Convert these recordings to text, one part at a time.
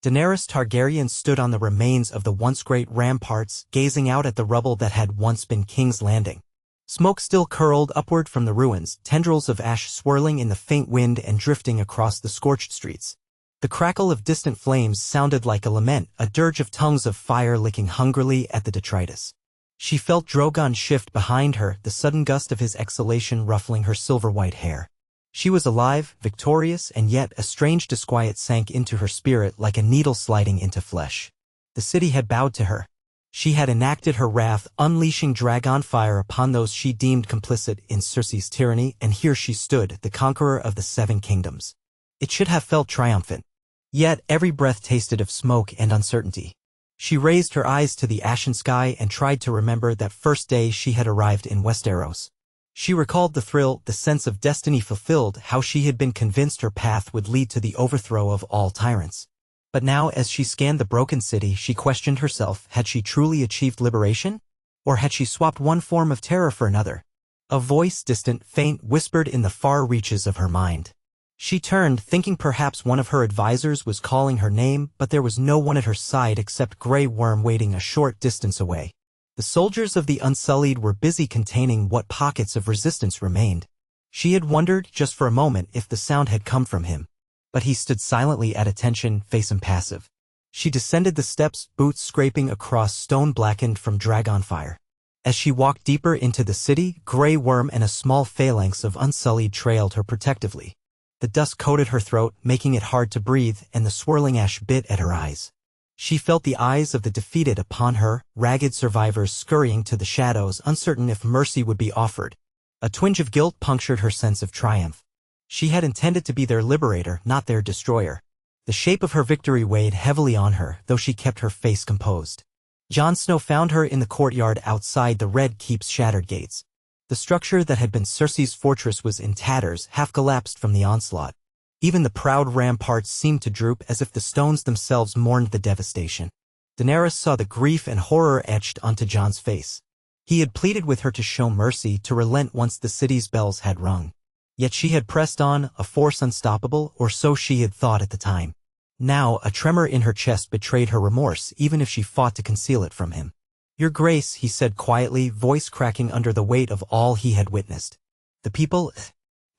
Daenerys Targaryen stood on the remains of the once great ramparts, gazing out at the rubble that had once been King's Landing. Smoke still curled upward from the ruins, tendrils of ash swirling in the faint wind and drifting across the scorched streets. The crackle of distant flames sounded like a lament, a dirge of tongues of fire licking hungrily at the detritus. She felt Drogon shift behind her, the sudden gust of his exhalation ruffling her silver-white hair. She was alive, victorious, and yet a strange disquiet sank into her spirit like a needle sliding into flesh. The city had bowed to her. She had enacted her wrath, unleashing dragon fire upon those she deemed complicit in Cersei's tyranny, and here she stood, the conqueror of the Seven Kingdoms. It should have felt triumphant. Yet every breath tasted of smoke and uncertainty. She raised her eyes to the ashen sky and tried to remember that first day she had arrived in Westeros. She recalled the thrill, the sense of destiny fulfilled, how she had been convinced her path would lead to the overthrow of all tyrants. But now, as she scanned the broken city, she questioned herself, had she truly achieved liberation? Or had she swapped one form of terror for another? A voice, distant, faint, whispered in the far reaches of her mind. She turned, thinking perhaps one of her advisors was calling her name, but there was no one at her side except Grey Worm waiting a short distance away. The soldiers of the Unsullied were busy containing what pockets of resistance remained. She had wondered, just for a moment, if the sound had come from him. But he stood silently at attention, face impassive. She descended the steps, boots scraping across stone blackened from dragon fire. As she walked deeper into the city, Grey Worm and a small phalanx of Unsullied trailed her protectively. The dust coated her throat, making it hard to breathe, and the swirling ash bit at her eyes. She felt the eyes of the defeated upon her, ragged survivors scurrying to the shadows, uncertain if mercy would be offered. A twinge of guilt punctured her sense of triumph. She had intended to be their liberator, not their destroyer. The shape of her victory weighed heavily on her, though she kept her face composed. Jon Snow found her in the courtyard outside the Red Keep's shattered gates. The structure that had been Cersei's fortress was in tatters, half collapsed from the onslaught. Even the proud ramparts seemed to droop as if the stones themselves mourned the devastation. Daenerys saw the grief and horror etched onto Jon's face. He had pleaded with her to show mercy, to relent once the city's bells had rung. Yet she had pressed on, a force unstoppable, or so she had thought at the time. Now, a tremor in her chest betrayed her remorse, even if she fought to conceal it from him. "Your Grace," he said quietly, voice cracking under the weight of all he had witnessed. "The people,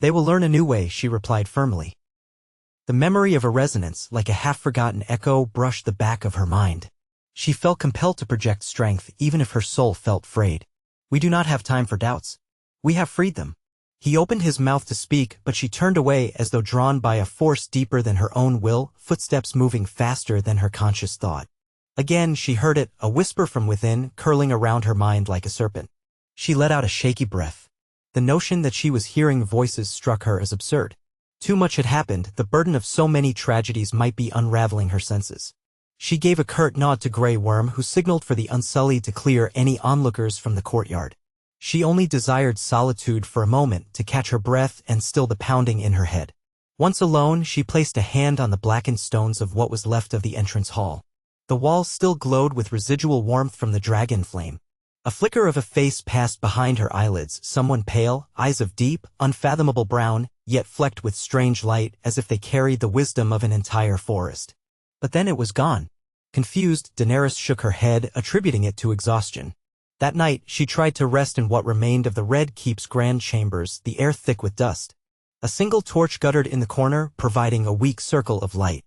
they will learn a new way," she replied firmly. The memory of a resonance, like a half-forgotten echo, brushed the back of her mind. She felt compelled to project strength, even if her soul felt frayed. "We do not have time for doubts. We have freed them." He opened his mouth to speak, but she turned away as though drawn by a force deeper than her own will, footsteps moving faster than her conscious thought. Again she heard it, a whisper from within, curling around her mind like a serpent. She let out a shaky breath. The notion that she was hearing voices struck her as absurd. Too much had happened, the burden of so many tragedies might be unraveling her senses. She gave a curt nod to Grey Worm, who signaled for the Unsullied to clear any onlookers from the courtyard. She only desired solitude for a moment, to catch her breath and still the pounding in her head. Once alone, she placed a hand on the blackened stones of what was left of the entrance hall. The walls still glowed with residual warmth from the dragon flame. A flicker of a face passed behind her eyelids, someone pale, eyes of deep, unfathomable brown, yet flecked with strange light, as if they carried the wisdom of an entire forest. But then it was gone. Confused, Daenerys shook her head, attributing it to exhaustion. That night, she tried to rest in what remained of the Red Keep's grand chambers, the air thick with dust. A single torch guttered in the corner, providing a weak circle of light.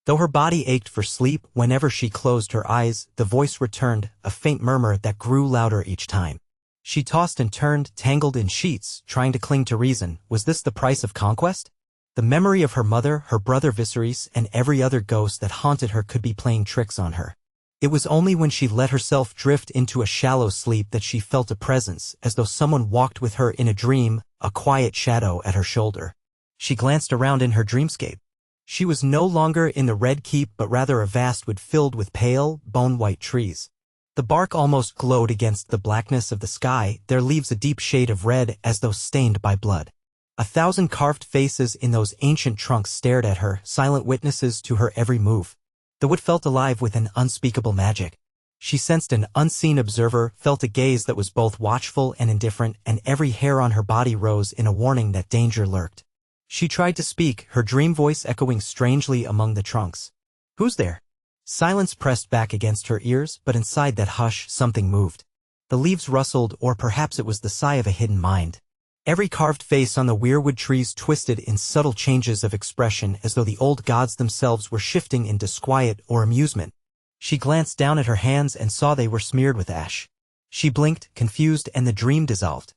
Though her body ached for sleep, whenever she closed her eyes, the voice returned, a faint murmur that grew louder each time. She tossed and turned, tangled in sheets, trying to cling to reason. Was this the price of conquest? The memory of her mother, her brother Viserys, and every other ghost that haunted her could be playing tricks on her. It was only when she let herself drift into a shallow sleep that she felt a presence, as though someone walked with her in a dream, a quiet shadow at her shoulder. She glanced around in her dreamscape. She was no longer in the Red Keep, but rather a vast wood filled with pale, bone-white trees. The bark almost glowed against the blackness of the sky, their leaves a deep shade of red as though stained by blood. 1,000 carved faces in those ancient trunks stared at her, silent witnesses to her every move. The wood felt alive with an unspeakable magic. She sensed an unseen observer, felt a gaze that was both watchful and indifferent, and every hair on her body rose in a warning that danger lurked. She tried to speak, her dream voice echoing strangely among the trunks. "Who's there?" Silence pressed back against her ears, but inside that hush something moved. The leaves rustled, or perhaps it was the sigh of a hidden mind. Every carved face on the weirwood trees twisted in subtle changes of expression as though the old gods themselves were shifting in disquiet or amusement. She glanced down at her hands and saw they were smeared with ash. She blinked, confused, and the dream dissolved.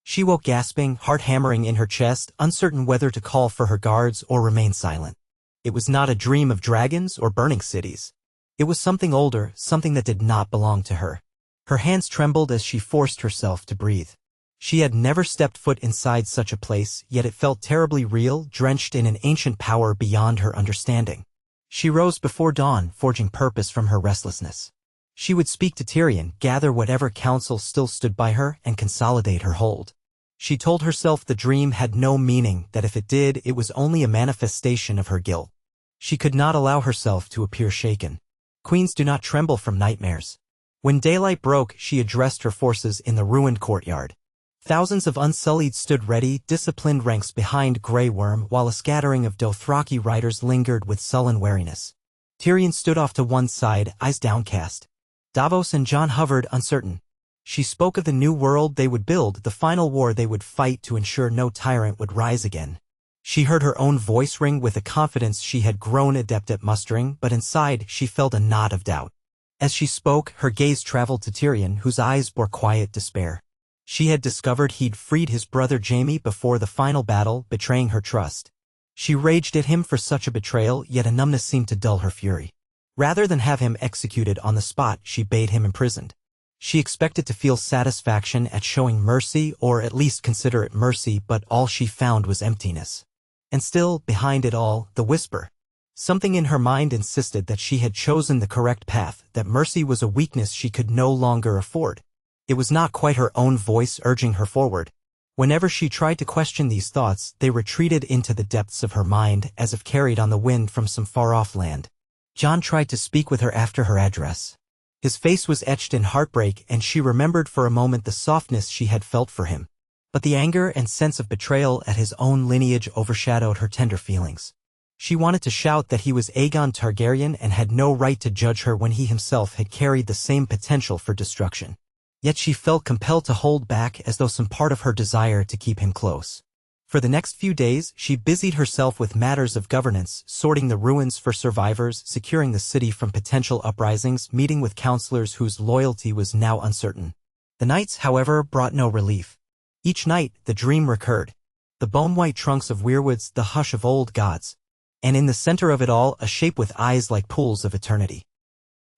She woke gasping, heart hammering in her chest, uncertain whether to call for her guards or remain silent. It was not a dream of dragons or burning cities. It was something older, something that did not belong to her. Her hands trembled as she forced herself to breathe. She had never stepped foot inside such a place, yet it felt terribly real, drenched in an ancient power beyond her understanding. She rose before dawn, forging purpose from her restlessness. She would speak to Tyrion, gather whatever counsel still stood by her, and consolidate her hold. She told herself the dream had no meaning, that if it did, it was only a manifestation of her guilt. She could not allow herself to appear shaken. Queens do not tremble from nightmares. When daylight broke, she addressed her forces in the ruined courtyard. Thousands of Unsullied stood ready, disciplined ranks behind Grey Worm, while a scattering of Dothraki riders lingered with sullen wariness. Tyrion stood off to one side, eyes downcast. Davos and Jon hovered, uncertain. She spoke of the new world they would build, the final war they would fight to ensure no tyrant would rise again. She heard her own voice ring with a confidence she had grown adept at mustering, but inside she felt a knot of doubt. As she spoke, her gaze traveled to Tyrion, whose eyes bore quiet despair. She had discovered he'd freed his brother Jaime before the final battle, betraying her trust. She raged at him for such a betrayal, yet a numbness seemed to dull her fury. Rather than have him executed on the spot, she bade him imprisoned. She expected to feel satisfaction at showing mercy, or at least consider it mercy, but all she found was emptiness. And still, behind it all, the whisper. Something in her mind insisted that she had chosen the correct path, that mercy was a weakness she could no longer afford. It was not quite her own voice urging her forward. Whenever she tried to question these thoughts, they retreated into the depths of her mind, as if carried on the wind from some far-off land. Jon tried to speak with her after her address. His face was etched in heartbreak, and she remembered for a moment the softness she had felt for him. But the anger and sense of betrayal at his own lineage overshadowed her tender feelings. She wanted to shout that he was Aegon Targaryen and had no right to judge her when he himself had carried the same potential for destruction. Yet she felt compelled to hold back, as though some part of her desire to keep him close. For the next few days, she busied herself with matters of governance, sorting the ruins for survivors, securing the city from potential uprisings, meeting with counselors whose loyalty was now uncertain. The nights, however, brought no relief. Each night, the dream recurred. The bone-white trunks of weirwoods, the hush of old gods. And in the center of it all, a shape with eyes like pools of eternity.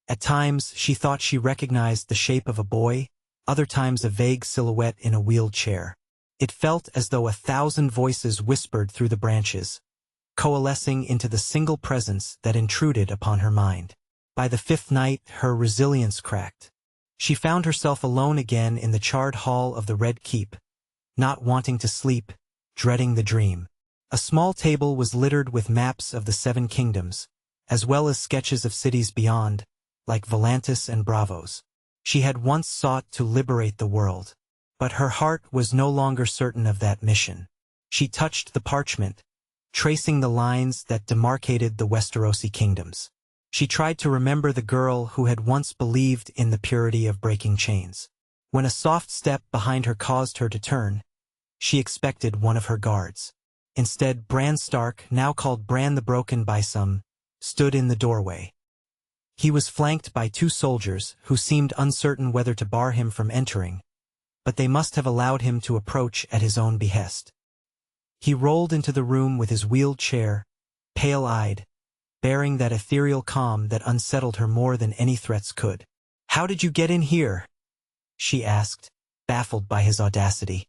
At times, she thought she recognized the shape of a boy, other times a vague silhouette in a wheeled chair. It felt as though 1,000 voices whispered through the branches, coalescing into the single presence that intruded upon her mind. By the 5th night, her resilience cracked. She found herself alone again in the charred hall of the Red Keep, not wanting to sleep, dreading the dream. A small table was littered with maps of the 7 kingdoms, as well as sketches of cities beyond, like Volantis and Bravos. She had once sought to liberate the world, but her heart was no longer certain of that mission. She touched the parchment, tracing the lines that demarcated the Westerosi kingdoms. She tried to remember the girl who had once believed in the purity of breaking chains. When a soft step behind her caused her to turn, she expected one of her guards. Instead, Bran Stark, now called Bran the Broken by some, stood in the doorway. He was flanked by 2 soldiers who seemed uncertain whether to bar him from entering, but they must have allowed him to approach at his own behest. He rolled into the room with his wheeled chair, pale-eyed, bearing that ethereal calm that unsettled her more than any threats could. "How did you get in here?" she asked, baffled by his audacity.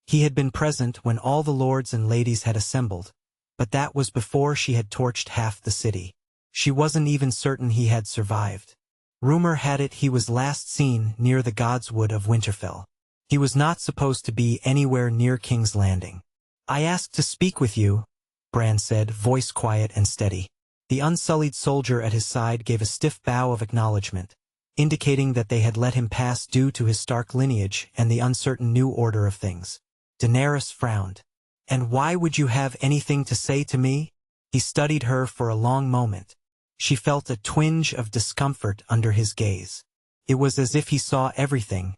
He had been present when all the lords and ladies had assembled, but that was before she had torched half the city. She wasn't even certain he had survived. Rumor had it he was last seen near the Godswood of Winterfell. He was not supposed to be anywhere near King's Landing. "I asked to speak with you," Bran said, voice quiet and steady. The unsullied soldier at his side gave a stiff bow of acknowledgement, indicating that they had let him pass due to his Stark lineage and the uncertain new order of things. Daenerys frowned. "And why would you have anything to say to me?" He studied her for a long moment. She felt a twinge of discomfort under his gaze. It was as if he saw everything,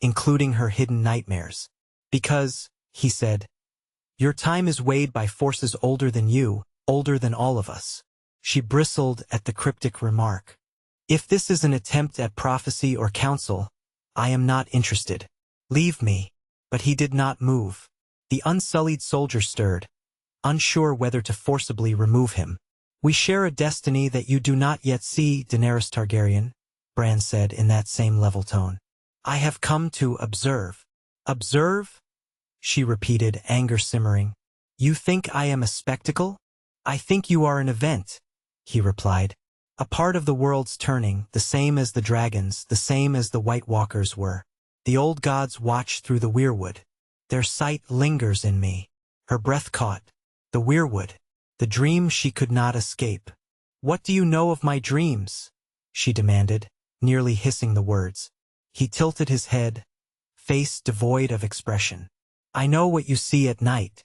including her hidden nightmares. Because, he said, your time is weighed by forces older than you, older than all of us. She bristled at the cryptic remark. If this is an attempt at prophecy or counsel, I am not interested. Leave me. But he did not move. The unsullied soldier stirred, unsure whether to forcibly remove him. We share a destiny that you do not yet see, Daenerys Targaryen, Bran said in that same level tone. I have come to observe. Observe? She repeated, anger simmering. You think I am a spectacle? I think you are an event, he replied. A part of the world's turning, the same as the dragons, the same as the White Walkers were. The old gods watch through the Weirwood. Their sight lingers in me. Her breath caught. The Weirwood. The dream she could not escape. What do you know of my dreams? She demanded, nearly hissing the words. He tilted his head, face devoid of expression. I know what you see at night.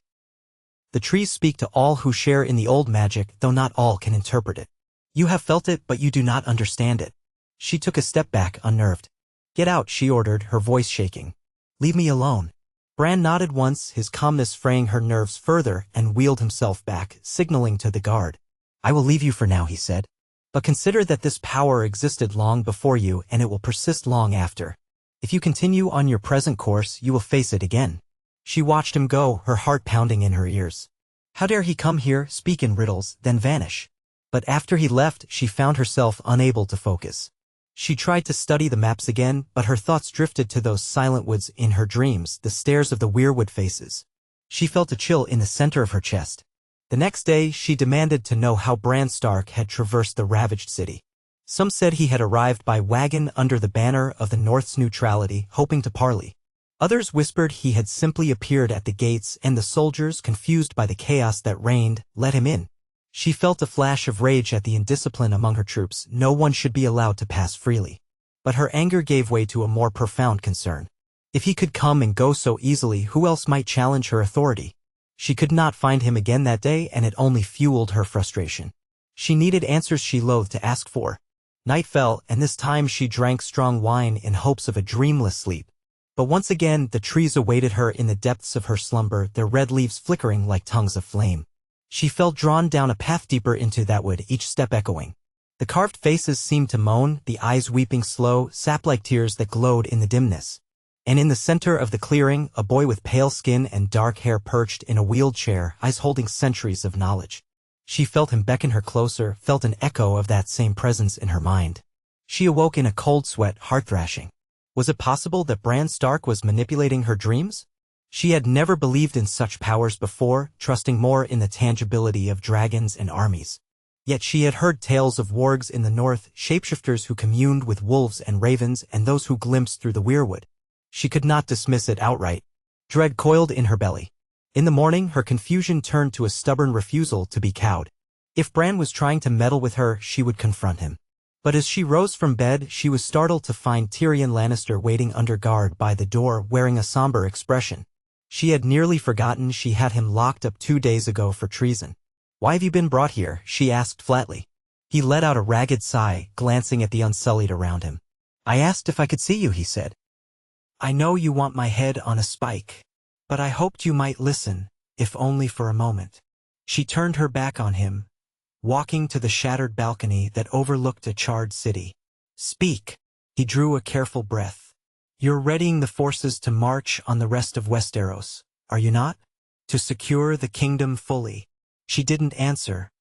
The trees speak to all who share in the old magic, though not all can interpret it. You have felt it, but you do not understand it. She took a step back, unnerved. Get out, she ordered, her voice shaking. Leave me alone. Bran nodded once, his calmness fraying her nerves further, and wheeled himself back, signaling to the guard. I will leave you for now, he said. But consider that this power existed long before you, and it will persist long after. If you continue on your present course, you will face it again. She watched him go, her heart pounding in her ears. How dare he come here, speak in riddles, then vanish? But after he left, she found herself unable to focus. She tried to study the maps again, but her thoughts drifted to those silent woods in her dreams, the stares of the Weirwood faces. She felt a chill in the center of her chest. The next day, she demanded to know how Bran Stark had traversed the ravaged city. Some said he had arrived by wagon under the banner of the North's neutrality, hoping to parley. Others whispered he had simply appeared at the gates, and the soldiers, confused by the chaos that reigned, let him in. She felt a flash of rage at the indiscipline among her troops. No one should be allowed to pass freely. But her anger gave way to a more profound concern. If he could come and go so easily, who else might challenge her authority? She could not find him again that day, and it only fueled her frustration. She needed answers she loathed to ask for. Night fell, and this time she drank strong wine in hopes of a dreamless sleep. But once again, the trees awaited her in the depths of her slumber, their red leaves flickering like tongues of flame. She felt drawn down a path deeper into that wood, each step echoing. The carved faces seemed to moan, the eyes weeping slow, sap-like tears that glowed in the dimness. And in the center of the clearing, a boy with pale skin and dark hair perched in a wheeled chair, eyes holding centuries of knowledge. She felt him beckon her closer, felt an echo of that same presence in her mind. She awoke in a cold sweat, heart-thrashing. Was it possible that Bran Stark was manipulating her dreams? She had never believed in such powers before, trusting more in the tangibility of dragons and armies. Yet she had heard tales of wargs in the north, shapeshifters who communed with wolves and ravens, and those who glimpsed through the Weirwood. She could not dismiss it outright. Dread coiled in her belly. In the morning, her confusion turned to a stubborn refusal to be cowed. If Bran was trying to meddle with her, she would confront him. But as she rose from bed, she was startled to find Tyrion Lannister waiting under guard by the door, wearing a somber expression. She had nearly forgotten she had him locked up 2 days ago for treason. Why have you been brought here? She asked flatly. He let out a ragged sigh, glancing at the unsullied around him. I asked if I could see you, he said. I know you want my head on a spike, but I hoped you might listen, if only for a moment. She turned her back on him, walking to the shattered balcony that overlooked a charred city. Speak. He drew a careful breath. You're readying the forces to march on the rest of Westeros, are you not? To secure the kingdom fully. She didn't answer,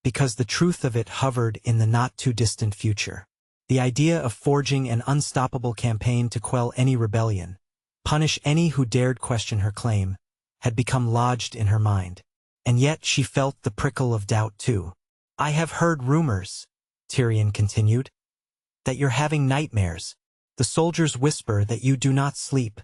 because the truth of it hovered in the not-too-distant future. The idea of forging an unstoppable campaign to quell any rebellion, punish any who dared question her claim, had become lodged in her mind. And yet she felt the prickle of doubt too. I have heard rumors, Tyrion continued, that you're having nightmares. The soldiers whisper that you do not sleep,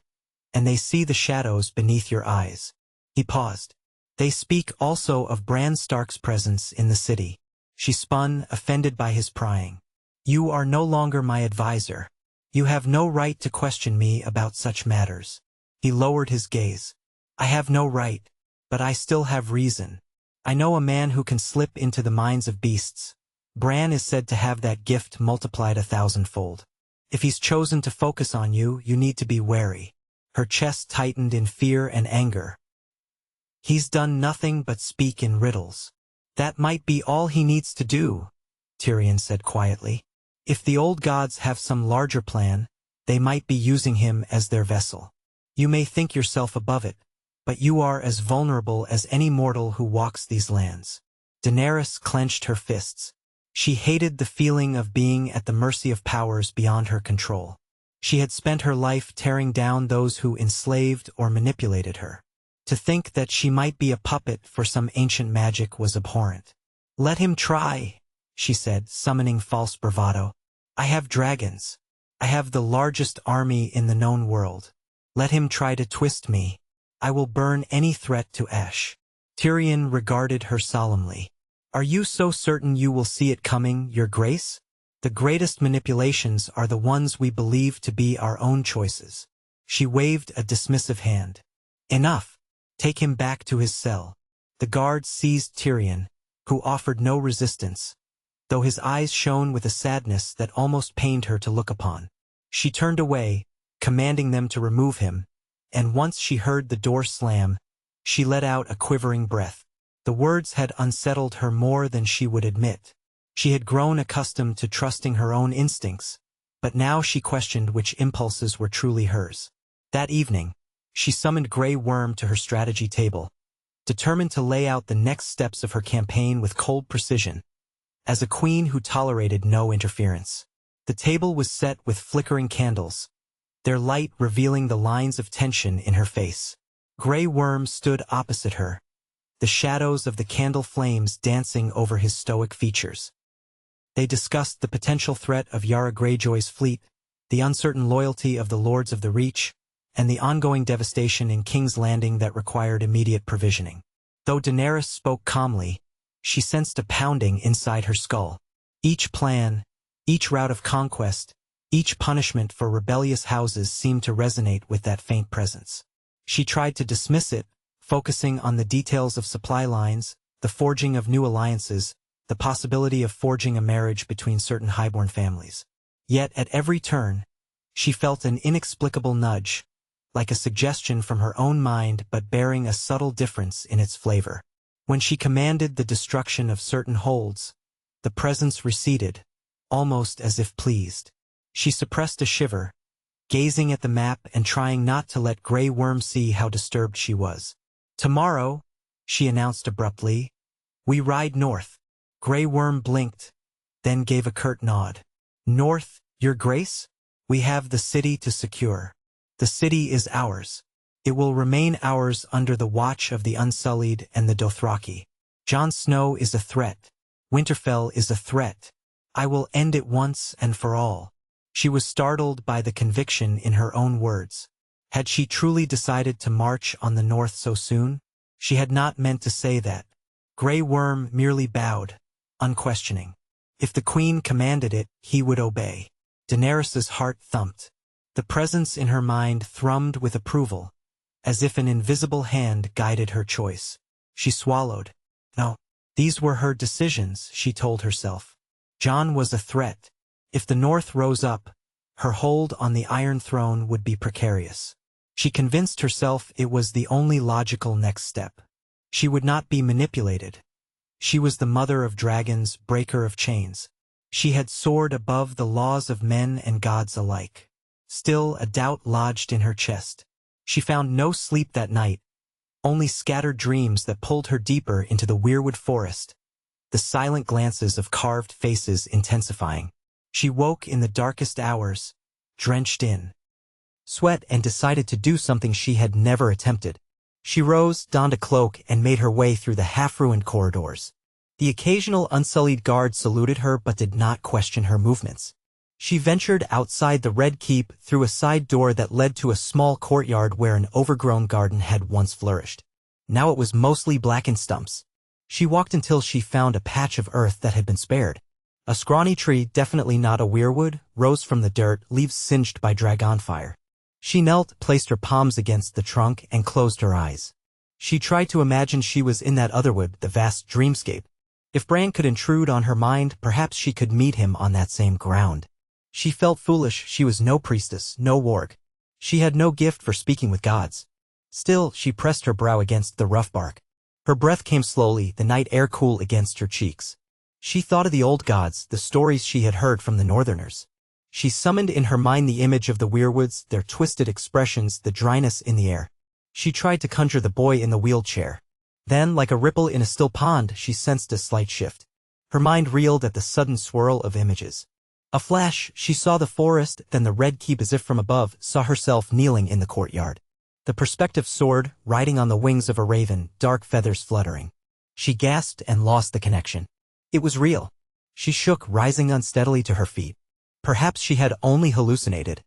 and they see the shadows beneath your eyes. He paused. They speak also of Bran Stark's presence in the city. She spun, offended by his prying. You are no longer my advisor. You have no right to question me about such matters. He lowered his gaze. I have no right, but I still have reason. I know a man who can slip into the minds of beasts, Bran is said to have that gift multiplied 1,000-fold. If he's chosen to focus on you, you need to be wary. Her chest tightened in fear and anger. He's done nothing but speak in riddles. That might be all he needs to do, Tyrion said quietly. If the old gods have some larger plan, they might be using him as their vessel. You may think yourself above it, but you are as vulnerable as any mortal who walks these lands. Daenerys clenched her fists. She hated the feeling of being at the mercy of powers beyond her control. She had spent her life tearing down those who enslaved or manipulated her. To think that she might be a puppet for some ancient magic was abhorrent. "Let him try," she said, summoning false bravado. "I have dragons. I have the largest army in the known world. Let him try to twist me. I will burn any threat to ash." Tyrion regarded her solemnly. "Are you so certain you will see it coming, Your Grace? The greatest manipulations are the ones we believe to be our own choices." She waved a dismissive hand. "Enough. Take him back to his cell." The guards seized Tyrion, who offered no resistance, though his eyes shone with a sadness that almost pained her to look upon. She turned away, commanding them to remove him, and once she heard the door slam, she let out a quivering breath. The words had unsettled her more than she would admit. She had grown accustomed to trusting her own instincts, but now she questioned which impulses were truly hers. That evening, she summoned Grey Worm to her strategy table, determined to lay out the next steps of her campaign with cold precision, as a queen who tolerated no interference. The table was set with flickering candles, their light revealing the lines of tension in her face. Grey Worm stood opposite her, the shadows of the candle flames dancing over his stoic features. They discussed the potential threat of Yara Greyjoy's fleet, the uncertain loyalty of the Lords of the Reach, and the ongoing devastation in King's Landing that required immediate provisioning. Though Daenerys spoke calmly, she sensed a pounding inside her skull. Each plan, each route of conquest, each punishment for rebellious houses seemed to resonate with that faint presence. She tried to dismiss it, focusing on the details of supply lines, the forging of new alliances, the possibility of forging a marriage between certain highborn families. Yet at every turn, she felt an inexplicable nudge, like a suggestion from her own mind but bearing a subtle difference in its flavor. When she commanded the destruction of certain holds, the presence receded, almost as if pleased. She suppressed a shiver, gazing at the map and trying not to let Grey Worm see how disturbed she was. "Tomorrow," she announced abruptly, "we ride north." Grey Worm blinked, then gave a curt nod. "North, Your Grace? We have the city to secure. The city is ours. It will remain ours under the watch of the Unsullied and the Dothraki. Jon Snow is a threat. Winterfell is a threat. I will end it once and for all." She was startled by the conviction in her own words. Had she truly decided to march on the north so soon? She had not meant to say that. Grey Worm merely bowed, unquestioning. If the queen commanded it, he would obey. Daenerys's heart thumped. The presence in her mind thrummed with approval, as if an invisible hand guided her choice. She swallowed. No, these were her decisions, she told herself. Jon was a threat. If the North rose up, her hold on the Iron Throne would be precarious. She convinced herself it was the only logical next step. She would not be manipulated. She was the mother of dragons, breaker of chains. She had soared above the laws of men and gods alike. Still, a doubt lodged in her chest. She found no sleep that night, only scattered dreams that pulled her deeper into the Weirwood forest, the silent glances of carved faces intensifying. She woke in the darkest hours, drenched in sweat, and decided to do something she had never attempted. She rose, donned a cloak, and made her way through the half-ruined corridors. The occasional Unsullied guard saluted her but did not question her movements. She ventured outside the Red Keep through a side door that led to a small courtyard where an overgrown garden had once flourished. Now it was mostly blackened stumps. She walked until she found a patch of earth that had been spared. A scrawny tree, definitely not a weirwood, rose from the dirt, leaves singed by dragonfire. She knelt, placed her palms against the trunk, and closed her eyes. She tried to imagine she was in that other wood, the vast dreamscape, If Bran could intrude on her mind, perhaps she could meet him on that same ground. She felt foolish. She was no priestess, no warg. She had no gift for speaking with gods. Still, she pressed her brow against the rough bark. Her breath came slowly, the night air cool against her cheeks. She thought of the old gods, the stories she had heard from the Northerners. She summoned in her mind the image of the Weirwoods, their twisted expressions, the dryness in the air. She tried to conjure the boy in the wheelchair. Then, like a ripple in a still pond, she sensed a slight shift. Her mind reeled at the sudden swirl of images. A flash, she saw the forest, then the red keep as if from above, saw herself kneeling in the courtyard. The perspective soared, riding on the wings of a raven, dark feathers fluttering. She gasped and lost the connection. It was real. She shook, rising unsteadily to her feet. Perhaps she had only hallucinated.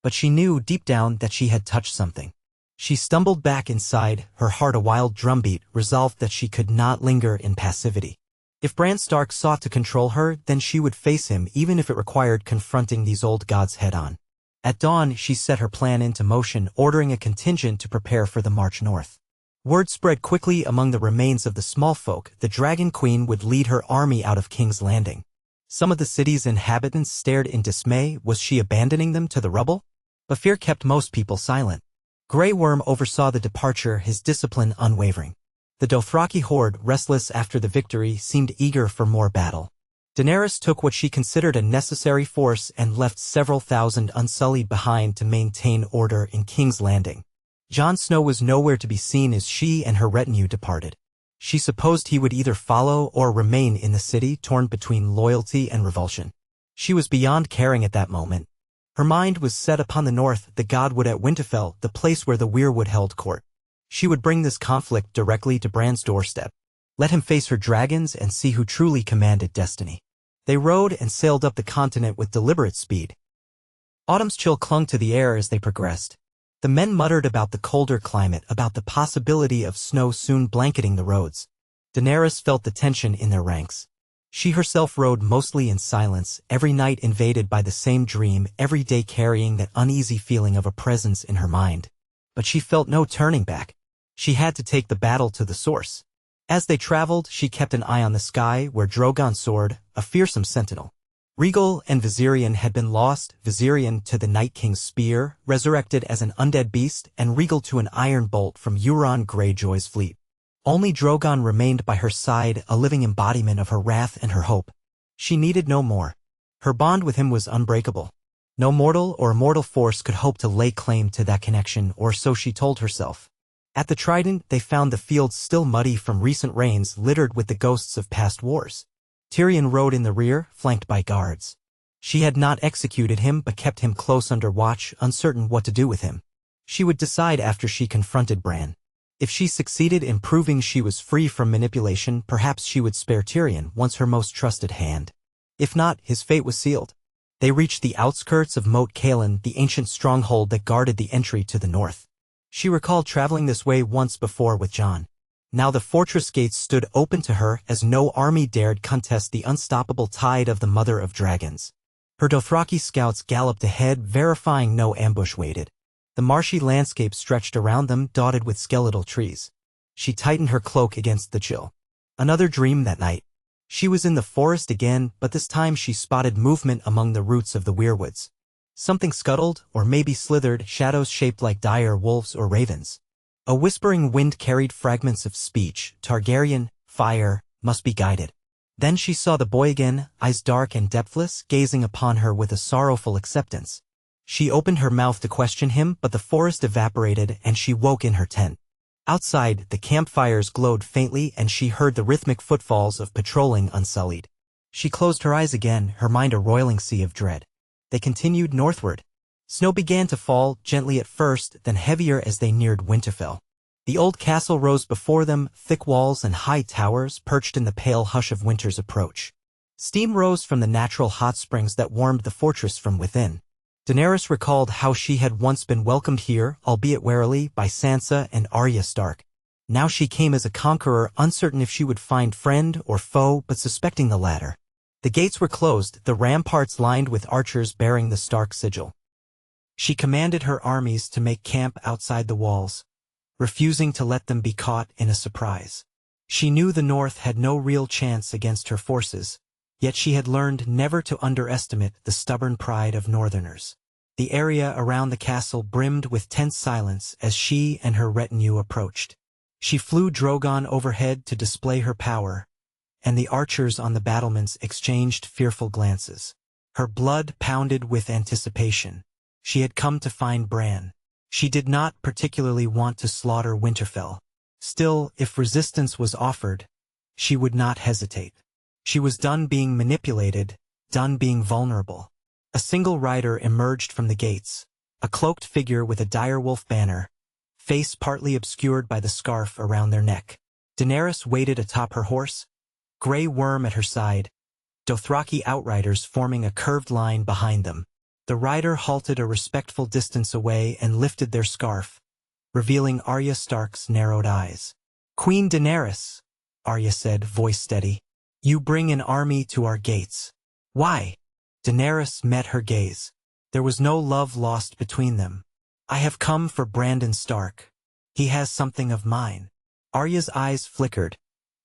But she knew deep down that she had touched something. She stumbled back inside, her heart a wild drumbeat, resolved that she could not linger in passivity. If Bran Stark sought to control her, then she would face him even if it required confronting these old gods head-on. At dawn, she set her plan into motion, ordering a contingent to prepare for the march north. Word spread quickly among the remains of the small folk. The Dragon Queen would lead her army out of King's Landing. Some of the city's inhabitants stared in dismay. Was she abandoning them to the rubble? But fear kept most people silent. Grey Worm oversaw the departure, his discipline unwavering. The Dothraki horde, restless after the victory, seemed eager for more battle. Daenerys took what she considered a necessary force and left several thousand unsullied behind to maintain order in King's Landing. Jon Snow was nowhere to be seen as she and her retinue departed. She supposed he would either follow or remain in the city, torn between loyalty and revulsion. She was beyond caring at that moment. Her mind was set upon the north, the Godwood at Winterfell, the place where the Weirwood held court. She would bring this conflict directly to Bran's doorstep. Let him face her dragons and see who truly commanded destiny. They rode and sailed up the continent with deliberate speed. Autumn's chill clung to the air as they progressed. The men muttered about the colder climate, about the possibility of snow soon blanketing the roads. Daenerys felt the tension in their ranks. She herself rode mostly in silence, every night invaded by the same dream, every day carrying that uneasy feeling of a presence in her mind. But she felt no turning back. She had to take the battle to the source. As they traveled, she kept an eye on the sky, where Drogon soared, a fearsome sentinel. Rhaegal and Viserion had been lost, Viserion to the Night King's spear, resurrected as an undead beast, and Rhaegal to an iron bolt from Euron Greyjoy's fleet. Only Drogon remained by her side, a living embodiment of her wrath and her hope. She needed no more. Her bond with him was unbreakable. No mortal or immortal force could hope to lay claim to that connection, or so she told herself. At the Trident, they found the fields still muddy from recent rains, littered with the ghosts of past wars. Tyrion rode in the rear, flanked by guards. She had not executed him but kept him close under watch, uncertain what to do with him. She would decide after she confronted Bran. If she succeeded in proving she was free from manipulation, perhaps she would spare Tyrion, once her most trusted hand. If not, his fate was sealed. They reached the outskirts of Moat Cailin, the ancient stronghold that guarded the entry to the north. She recalled traveling this way once before with Jon. Now the fortress gates stood open to her, as no army dared contest the unstoppable tide of the Mother of Dragons. Her Dothraki scouts galloped ahead, verifying no ambush waited. The marshy landscape stretched around them, dotted with skeletal trees. She tightened her cloak against the chill. Another dream that night. She was in the forest again, but this time she spotted movement among the roots of the Weirwoods. Something scuttled, or maybe slithered, shadows shaped like dire wolves or ravens. A whispering wind carried fragments of speech. Targaryen, fire, must be guided. Then she saw the boy again, eyes dark and depthless, gazing upon her with a sorrowful acceptance. She opened her mouth to question him, but the forest evaporated and she woke in her tent. Outside, the campfires glowed faintly and she heard the rhythmic footfalls of patrolling unsullied. She closed her eyes again, her mind a roiling sea of dread. They continued northward. Snow began to fall, gently at first, then heavier as they neared Winterfell. The old castle rose before them, thick walls and high towers perched in the pale hush of winter's approach. Steam rose from the natural hot springs that warmed the fortress from within. Daenerys recalled how she had once been welcomed here, albeit warily, by Sansa and Arya Stark. Now she came as a conqueror, uncertain if she would find friend or foe, but suspecting the latter. The gates were closed, the ramparts lined with archers bearing the Stark sigil. She commanded her armies to make camp outside the walls, refusing to let them be caught in a surprise. She knew the North had no real chance against her forces, yet she had learned never to underestimate the stubborn pride of Northerners. The area around the castle brimmed with tense silence as she and her retinue approached. She flew Drogon overhead to display her power, and the archers on the battlements exchanged fearful glances. Her blood pounded with anticipation. She had come to find Bran. She did not particularly want to slaughter Winterfell. Still, if resistance was offered, she would not hesitate. She was done being manipulated, done being vulnerable. A single rider emerged from the gates, a cloaked figure with a direwolf banner, face partly obscured by the scarf around their neck. Daenerys waited atop her horse, Grey Worm at her side, Dothraki outriders forming a curved line behind them. The rider halted a respectful distance away and lifted their scarf, revealing Arya Stark's narrowed eyes. "Queen Daenerys," Arya said, voice steady, "you bring an army to our gates. Why?" Daenerys met her gaze. There was no love lost between them. "I have come for Brandon Stark. He has something of mine." Arya's eyes flickered,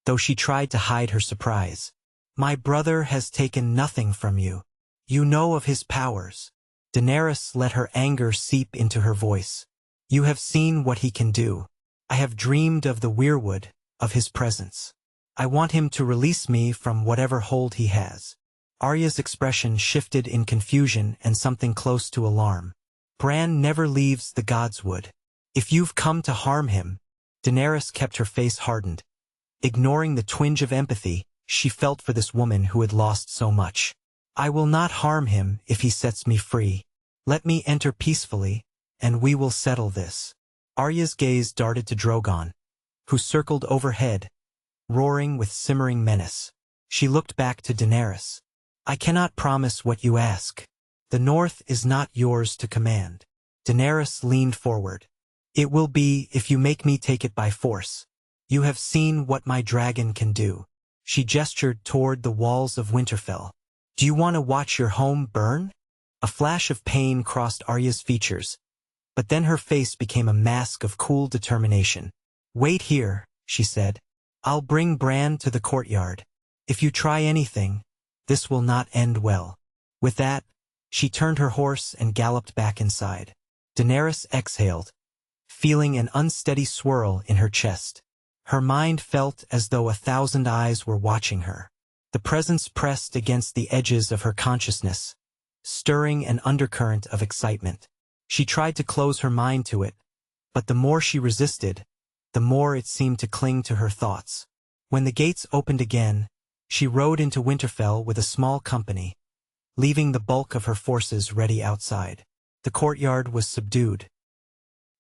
though she tried to hide her surprise. "My brother has taken nothing from you. You know of his powers." Daenerys let her anger seep into her voice. "You have seen what he can do. I have dreamed of the Weirwood, of his presence. I want him to release me from whatever hold he has." Arya's expression shifted in confusion and something close to alarm. "Bran never leaves the Godswood. If you've come to harm him..." Daenerys kept her face hardened. Ignoring the twinge of empathy she felt for this woman who had lost so much. "I will not harm him if he sets me free. Let me enter peacefully, and we will settle this." Arya's gaze darted to Drogon, who circled overhead, roaring with simmering menace. She looked back to Daenerys. "I cannot promise what you ask. The North is not yours to command." Daenerys leaned forward. "It will be if you make me take it by force. You have seen what my dragon can do." She gestured toward the walls of Winterfell. "Do you want to watch your home burn?" A flash of pain crossed Arya's features, but then her face became a mask of cool determination. "Wait here," she said. "I'll bring Bran to the courtyard. If you try anything, this will not end well." With that, she turned her horse and galloped back inside. Daenerys exhaled, feeling an unsteady swirl in her chest. Her mind felt as though 1,000 eyes were watching her. The presence pressed against the edges of her consciousness, stirring an undercurrent of excitement. She tried to close her mind to it, but the more she resisted, the more it seemed to cling to her thoughts. When the gates opened again, she rode into Winterfell with a small company, leaving the bulk of her forces ready outside. The courtyard was subdued.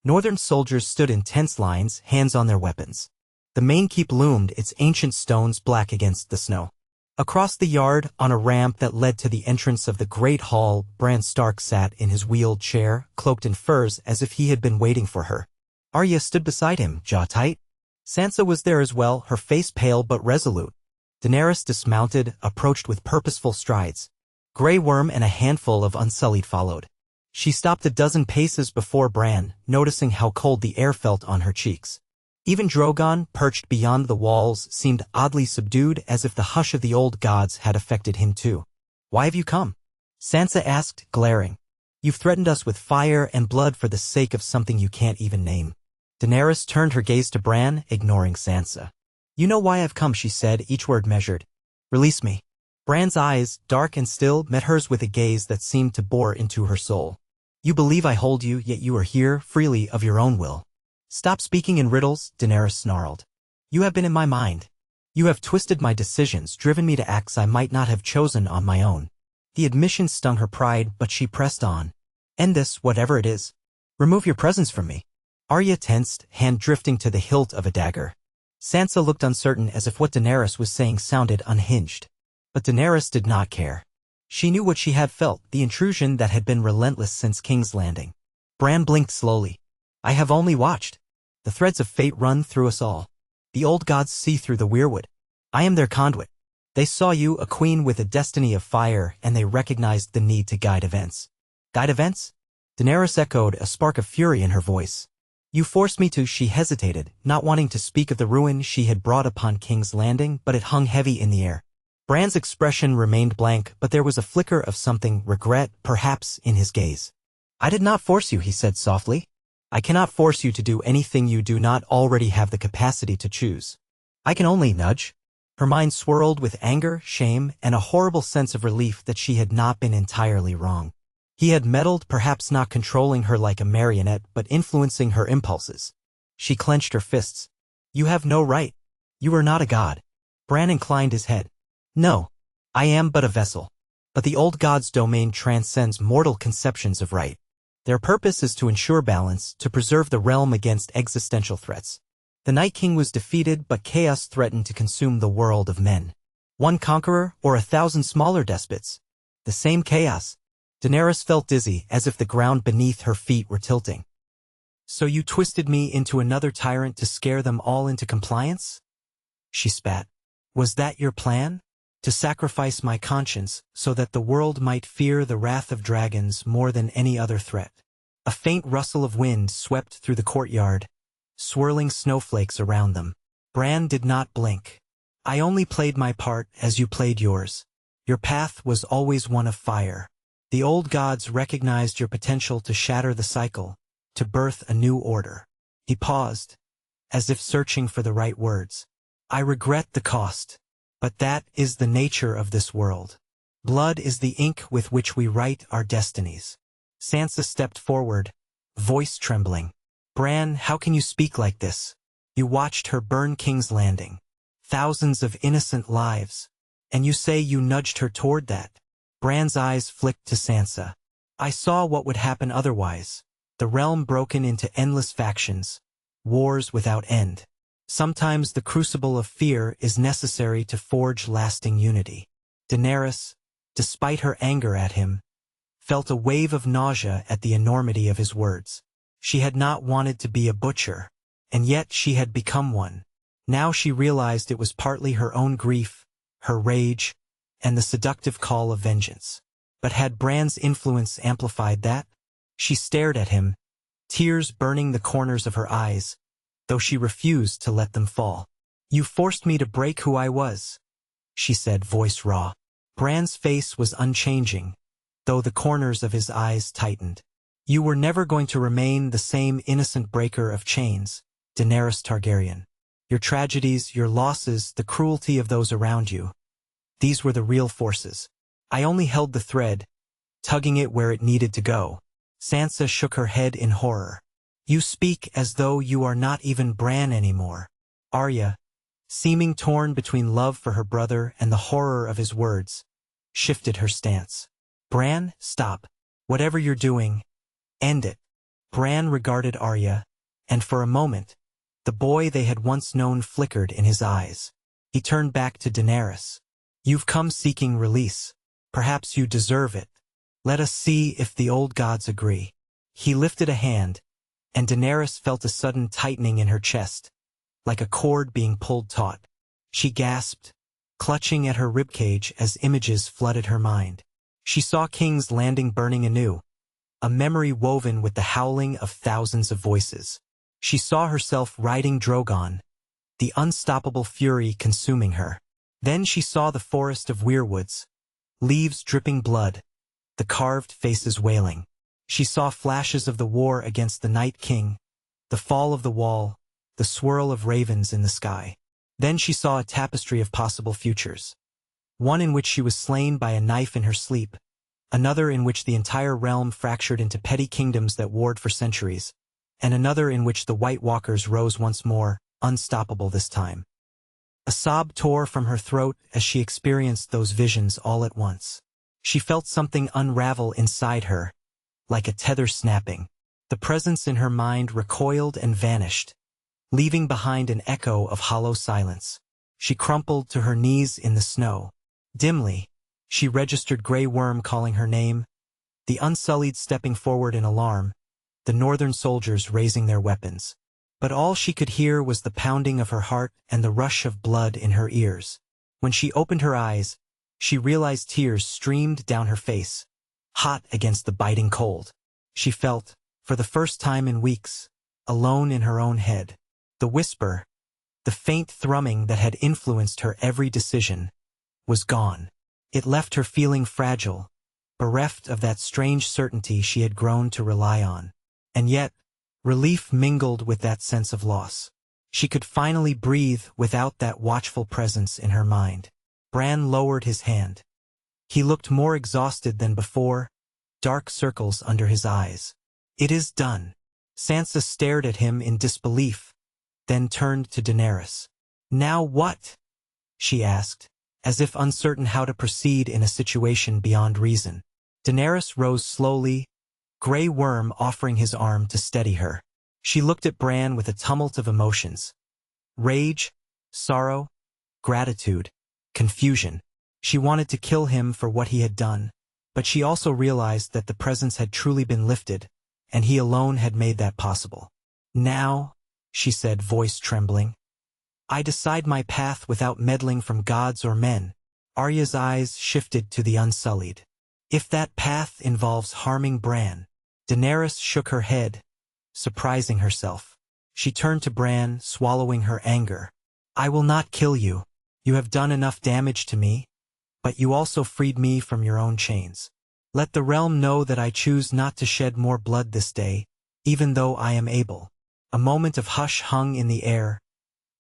Northern soldiers stood in tense lines, hands on their weapons. The main keep loomed, its ancient stones black against the snow. Across the yard, on a ramp that led to the entrance of the great hall, Bran Stark sat in his wheeled chair, cloaked in furs as if he had been waiting for her. Arya stood beside him, jaw tight. Sansa was there as well, her face pale but resolute. Daenerys dismounted, approached with purposeful strides. Grey Worm and a handful of Unsullied followed. She stopped a dozen paces before Bran, noticing how cold the air felt on her cheeks. Even Drogon, perched beyond the walls, seemed oddly subdued, as if the hush of the old gods had affected him too. "Why have you come?" Sansa asked, glaring. "You've threatened us with fire and blood for the sake of something you can't even name." Daenerys turned her gaze to Bran, ignoring Sansa. "You know why I've come," she said, each word measured. "Release me." Bran's eyes, dark and still, met hers with a gaze that seemed to bore into her soul. "You believe I hold you, yet you are here, freely, of your own will." "Stop speaking in riddles," Daenerys snarled. "You have been in my mind. You have twisted my decisions, driven me to acts I might not have chosen on my own." The admission stung her pride, but she pressed on. "End this, whatever it is. Remove your presence from me." Arya tensed, hand drifting to the hilt of a dagger. Sansa looked uncertain, as if what Daenerys was saying sounded unhinged. But Daenerys did not care. She knew what she had felt, the intrusion that had been relentless since King's Landing. Bran blinked slowly. "I have only watched. The threads of fate run through us all. The old gods see through the Weirwood. I am their conduit. They saw you, a queen with a destiny of fire, and they recognized the need to guide events." "Guide events?" Daenerys echoed, a spark of fury in her voice. You forced me to, she hesitated, not wanting to speak of the ruin she had brought upon King's Landing, but it hung heavy in the air. Bran's expression remained blank, but there was a flicker of something, regret, perhaps, in his gaze. I did not force you, he said softly. I cannot force you to do anything you do not already have the capacity to choose. I can only nudge. Her mind swirled with anger, shame, and a horrible sense of relief that she had not been entirely wrong. He had meddled, perhaps not controlling her like a marionette, but influencing her impulses. She clenched her fists. You have no right. You are not a god. Bran inclined his head. No. I am but a vessel. But the old god's domain transcends mortal conceptions of right. Their purpose is to ensure balance, to preserve the realm against existential threats. The Night King was defeated, but chaos threatened to consume the world of men. One conqueror, or 1,000 smaller despots. The same chaos. Daenerys felt dizzy, as if the ground beneath her feet were tilting. So you twisted me into another tyrant to scare them all into compliance? She spat. Was that your plan? To sacrifice my conscience so that the world might fear the wrath of dragons more than any other threat. A faint rustle of wind swept through the courtyard, swirling snowflakes around them. Bran did not blink. I only played my part as you played yours. Your path was always one of fire. The old gods recognized your potential to shatter the cycle, to birth a new order. He paused, as if searching for the right words. I regret the cost, but that is the nature of this world. Blood is the ink with which we write our destinies. Sansa stepped forward, voice trembling. Bran, how can you speak like this? You watched her burn King's Landing. Thousands of innocent lives. And you say you nudged her toward that. Bran's eyes flicked to Sansa. I saw what would happen otherwise. The realm broken into endless factions. Wars without end. Sometimes the crucible of fear is necessary to forge lasting unity. Daenerys, despite her anger at him, felt a wave of nausea at the enormity of his words. She had not wanted to be a butcher, and yet she had become one. Now she realized it was partly her own grief, her rage, and the seductive call of vengeance. But had Bran's influence amplified that? She stared at him, tears burning the corners of her eyes, though she refused to let them fall. You forced me to break who I was, she said, voice raw. Bran's face was unchanging, though the corners of his eyes tightened. You were never going to remain the same innocent breaker of chains, Daenerys Targaryen. Your tragedies, your losses, the cruelty of those around you. These were the real forces. I only held the thread, tugging it where it needed to go. Sansa shook her head in horror. You speak as though you are not even Bran anymore. Arya, seeming torn between love for her brother and the horror of his words, shifted her stance. Bran, stop. Whatever you're doing, end it. Bran regarded Arya, and for a moment, the boy they had once known flickered in his eyes. He turned back to Daenerys. You've come seeking release. Perhaps you deserve it. Let us see if the old gods agree. He lifted a hand, and Daenerys felt a sudden tightening in her chest, like a cord being pulled taut. She gasped, clutching at her ribcage as images flooded her mind. She saw King's Landing burning anew, a memory woven with the howling of thousands of voices. She saw herself riding Drogon, the unstoppable fury consuming her. Then she saw the forest of Weirwoods, leaves dripping blood, the carved faces wailing. She saw flashes of the war against the Night King, the fall of the wall, the swirl of ravens in the sky. Then she saw a tapestry of possible futures. One in which she was slain by a knife in her sleep, another in which the entire realm fractured into petty kingdoms that warred for centuries, and another in which the White Walkers rose once more, unstoppable this time. A sob tore from her throat as she experienced those visions all at once. She felt something unravel inside her, like a tether snapping. The presence in her mind recoiled and vanished, leaving behind an echo of hollow silence. She crumpled to her knees in the snow. Dimly, she registered Grey Worm calling her name, the Unsullied stepping forward in alarm, the northern soldiers raising their weapons. But all she could hear was the pounding of her heart and the rush of blood in her ears. When she opened her eyes, she realized tears streamed down her face, hot against the biting cold. She felt, for the first time in weeks, alone in her own head. The whisper, the faint thrumming that had influenced her every decision, was gone. It left her feeling fragile, bereft of that strange certainty she had grown to rely on. And yet, relief mingled with that sense of loss. She could finally breathe without that watchful presence in her mind. Bran lowered his hand. He looked more exhausted than before, dark circles under his eyes. "It is done." Sansa stared at him in disbelief, then turned to Daenerys. "Now what?" she asked, as if uncertain how to proceed in a situation beyond reason. Daenerys rose slowly, Grey Worm offering his arm to steady her. She looked at Bran with a tumult of emotions. Rage, sorrow, gratitude, confusion. She wanted to kill him for what he had done, but she also realized that the presence had truly been lifted, and he alone had made that possible. "Now," she said, voice trembling, "I decide my path without meddling from gods or men." Arya's eyes shifted to the Unsullied. "If that path involves harming Bran." Daenerys shook her head, surprising herself. She turned to Bran, swallowing her anger. "I will not kill you. You have done enough damage to me, but you also freed me from your own chains. Let the realm know that I choose not to shed more blood this day, even though I am able." A moment of hush hung in the air,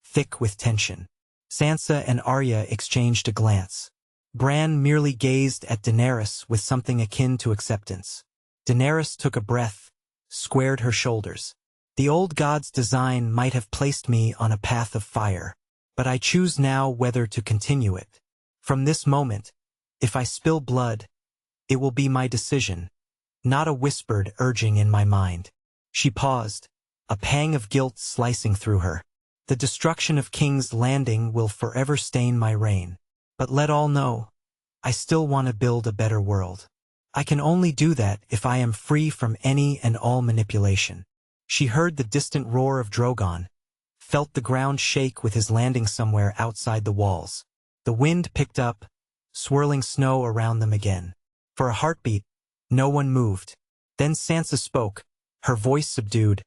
thick with tension. Sansa and Arya exchanged a glance. Bran merely gazed at Daenerys with something akin to acceptance. Daenerys took a breath, squared her shoulders. "The old god's design might have placed me on a path of fire, but I choose now whether to continue it. From this moment, if I spill blood, it will be my decision, not a whispered urging in my mind." She paused, a pang of guilt slicing through her. "The destruction of King's Landing will forever stain my reign. But let all know, I still want to build a better world. I can only do that if I am free from any and all manipulation." She heard the distant roar of Drogon, felt the ground shake with his landing somewhere outside the walls. The wind picked up, swirling snow around them again. For a heartbeat, no one moved. Then Sansa spoke, her voice subdued.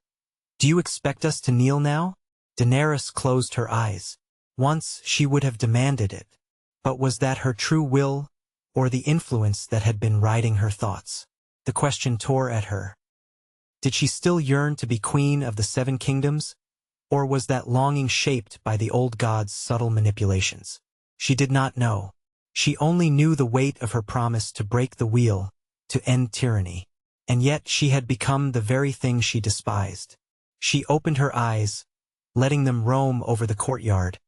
"Do you expect us to kneel now?" Daenerys closed her eyes. Once she would have demanded it. But was that her true will, or the influence that had been riding her thoughts? The question tore at her. Did she still yearn to be queen of the Seven Kingdoms, or was that longing shaped by the old god's subtle manipulations? She did not know. She only knew the weight of her promise to break the wheel, to end tyranny. And yet she had become the very thing she despised. She opened her eyes, letting them roam over the courtyard,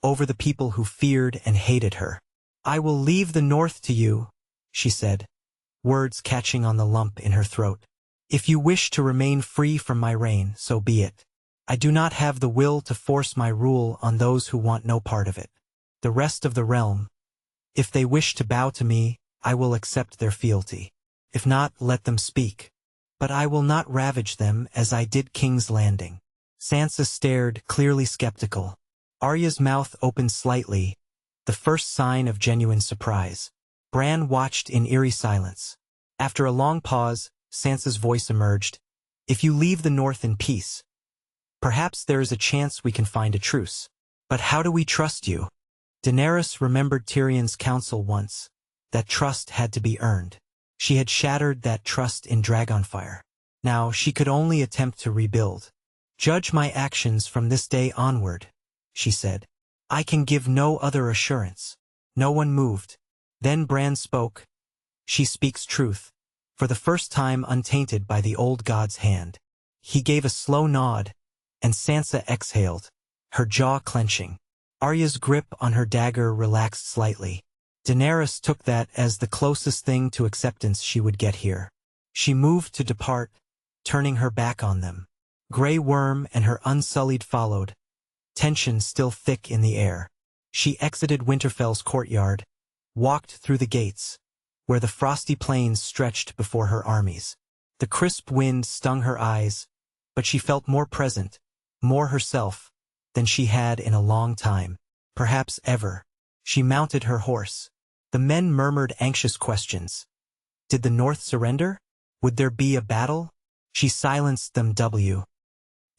over the people who feared and hated her. "I will leave the north to you," she said, words catching on the lump in her throat. "If you wish to remain free from my reign, so be it. I do not have the will to force my rule on those who want no part of it. The rest of the realm, if they wish to bow to me, I will accept their fealty. If not, let them speak. But I will not ravage them as I did King's Landing." Sansa stared, clearly skeptical. Arya's mouth opened slightly, the first sign of genuine surprise. Bran watched in eerie silence. After a long pause, Sansa's voice emerged. "If you leave the north in peace, perhaps there is a chance we can find a truce. But how do we trust you?" Daenerys remembered Tyrion's counsel once, that trust had to be earned. She had shattered that trust in Dragonfire. Now she could only attempt to rebuild. "Judge my actions from this day onward," she said. "I can give no other assurance." No one moved. Then Bran spoke. "She speaks truth, for the first time untainted by the old god's hand." He gave a slow nod, and Sansa exhaled, her jaw clenching. Arya's grip on her dagger relaxed slightly. Daenerys took that as the closest thing to acceptance she would get here. She moved to depart, turning her back on them. Grey Worm and her Unsullied followed, tension still thick in the air. She exited Winterfell's courtyard, walked through the gates, where the frosty plains stretched before her armies. The crisp wind stung her eyes, but she felt more present, more herself, than she had in a long time, perhaps ever. She mounted her horse. The men murmured anxious questions. Did the North surrender? Would there be a battle? She silenced them.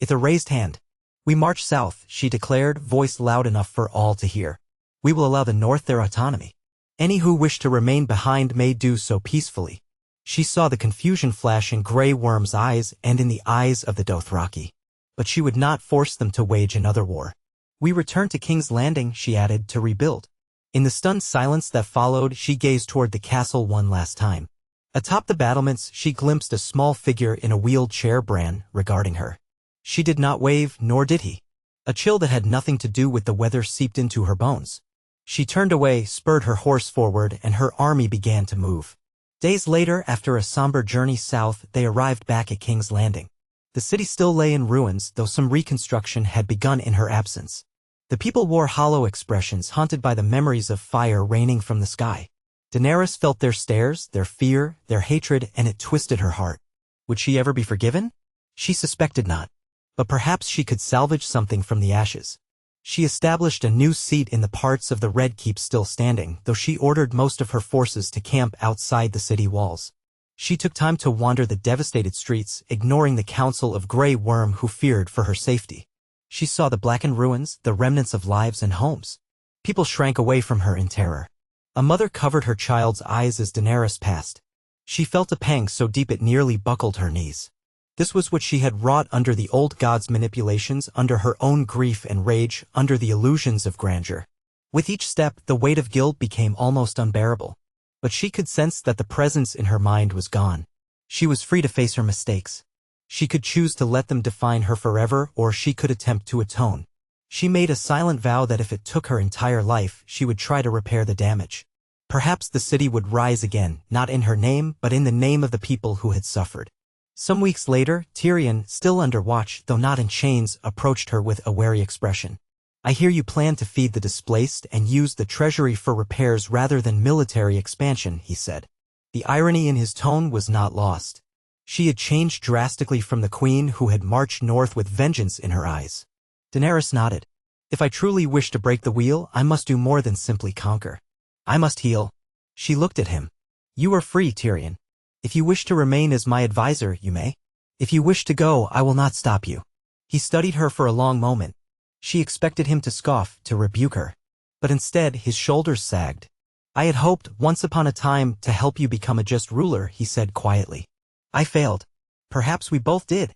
With a raised hand. We march south, she declared, voice loud enough for all to hear. We will allow the North their autonomy. Any who wish to remain behind may do so peacefully. She saw the confusion flash in Grey Worm's eyes and in the eyes of the Dothraki. But she would not force them to wage another war. We return to King's Landing, she added, to rebuild. In the stunned silence that followed, she gazed toward the castle one last time. Atop the battlements, she glimpsed a small figure in a wheeled chair, Bran, regarding her. She did not wave, nor did he. A chill that had nothing to do with the weather seeped into her bones. She turned away, spurred her horse forward, and her army began to move. Days later, after a somber journey south, they arrived back at King's Landing. The city still lay in ruins, though some reconstruction had begun in her absence. The people wore hollow expressions, haunted by the memories of fire raining from the sky. Daenerys felt their stares, their fear, their hatred, and it twisted her heart. Would she ever be forgiven? She suspected not. But perhaps she could salvage something from the ashes. She established a new seat in the parts of the Red Keep still standing, though she ordered most of her forces to camp outside the city walls. She took time to wander the devastated streets, ignoring the counsel of Grey Worm who feared for her safety. She saw the blackened ruins, the remnants of lives and homes. People shrank away from her in terror. A mother covered her child's eyes as Daenerys passed. She felt a pang so deep it nearly buckled her knees. This was what she had wrought under the old god's manipulations, under her own grief and rage, under the illusions of grandeur. With each step, the weight of guilt became almost unbearable. But she could sense that the presence in her mind was gone. She was free to face her mistakes. She could choose to let them define her forever, or she could attempt to atone. She made a silent vow that if it took her entire life, she would try to repair the damage. Perhaps the city would rise again, not in her name, but in the name of the people who had suffered. Some weeks later, Tyrion, still under watch, though not in chains, approached her with a wary expression. I hear you plan to feed the displaced and use the treasury for repairs rather than military expansion, he said. The irony in his tone was not lost. She had changed drastically from the queen who had marched north with vengeance in her eyes. Daenerys nodded. If I truly wish to break the wheel, I must do more than simply conquer. I must heal. She looked at him. You are free, Tyrion. If you wish to remain as my advisor, you may. If you wish to go, I will not stop you. He studied her for a long moment. She expected him to scoff, to rebuke her. But instead, his shoulders sagged. I had hoped, once upon a time, to help you become a just ruler, he said quietly. I failed. Perhaps we both did.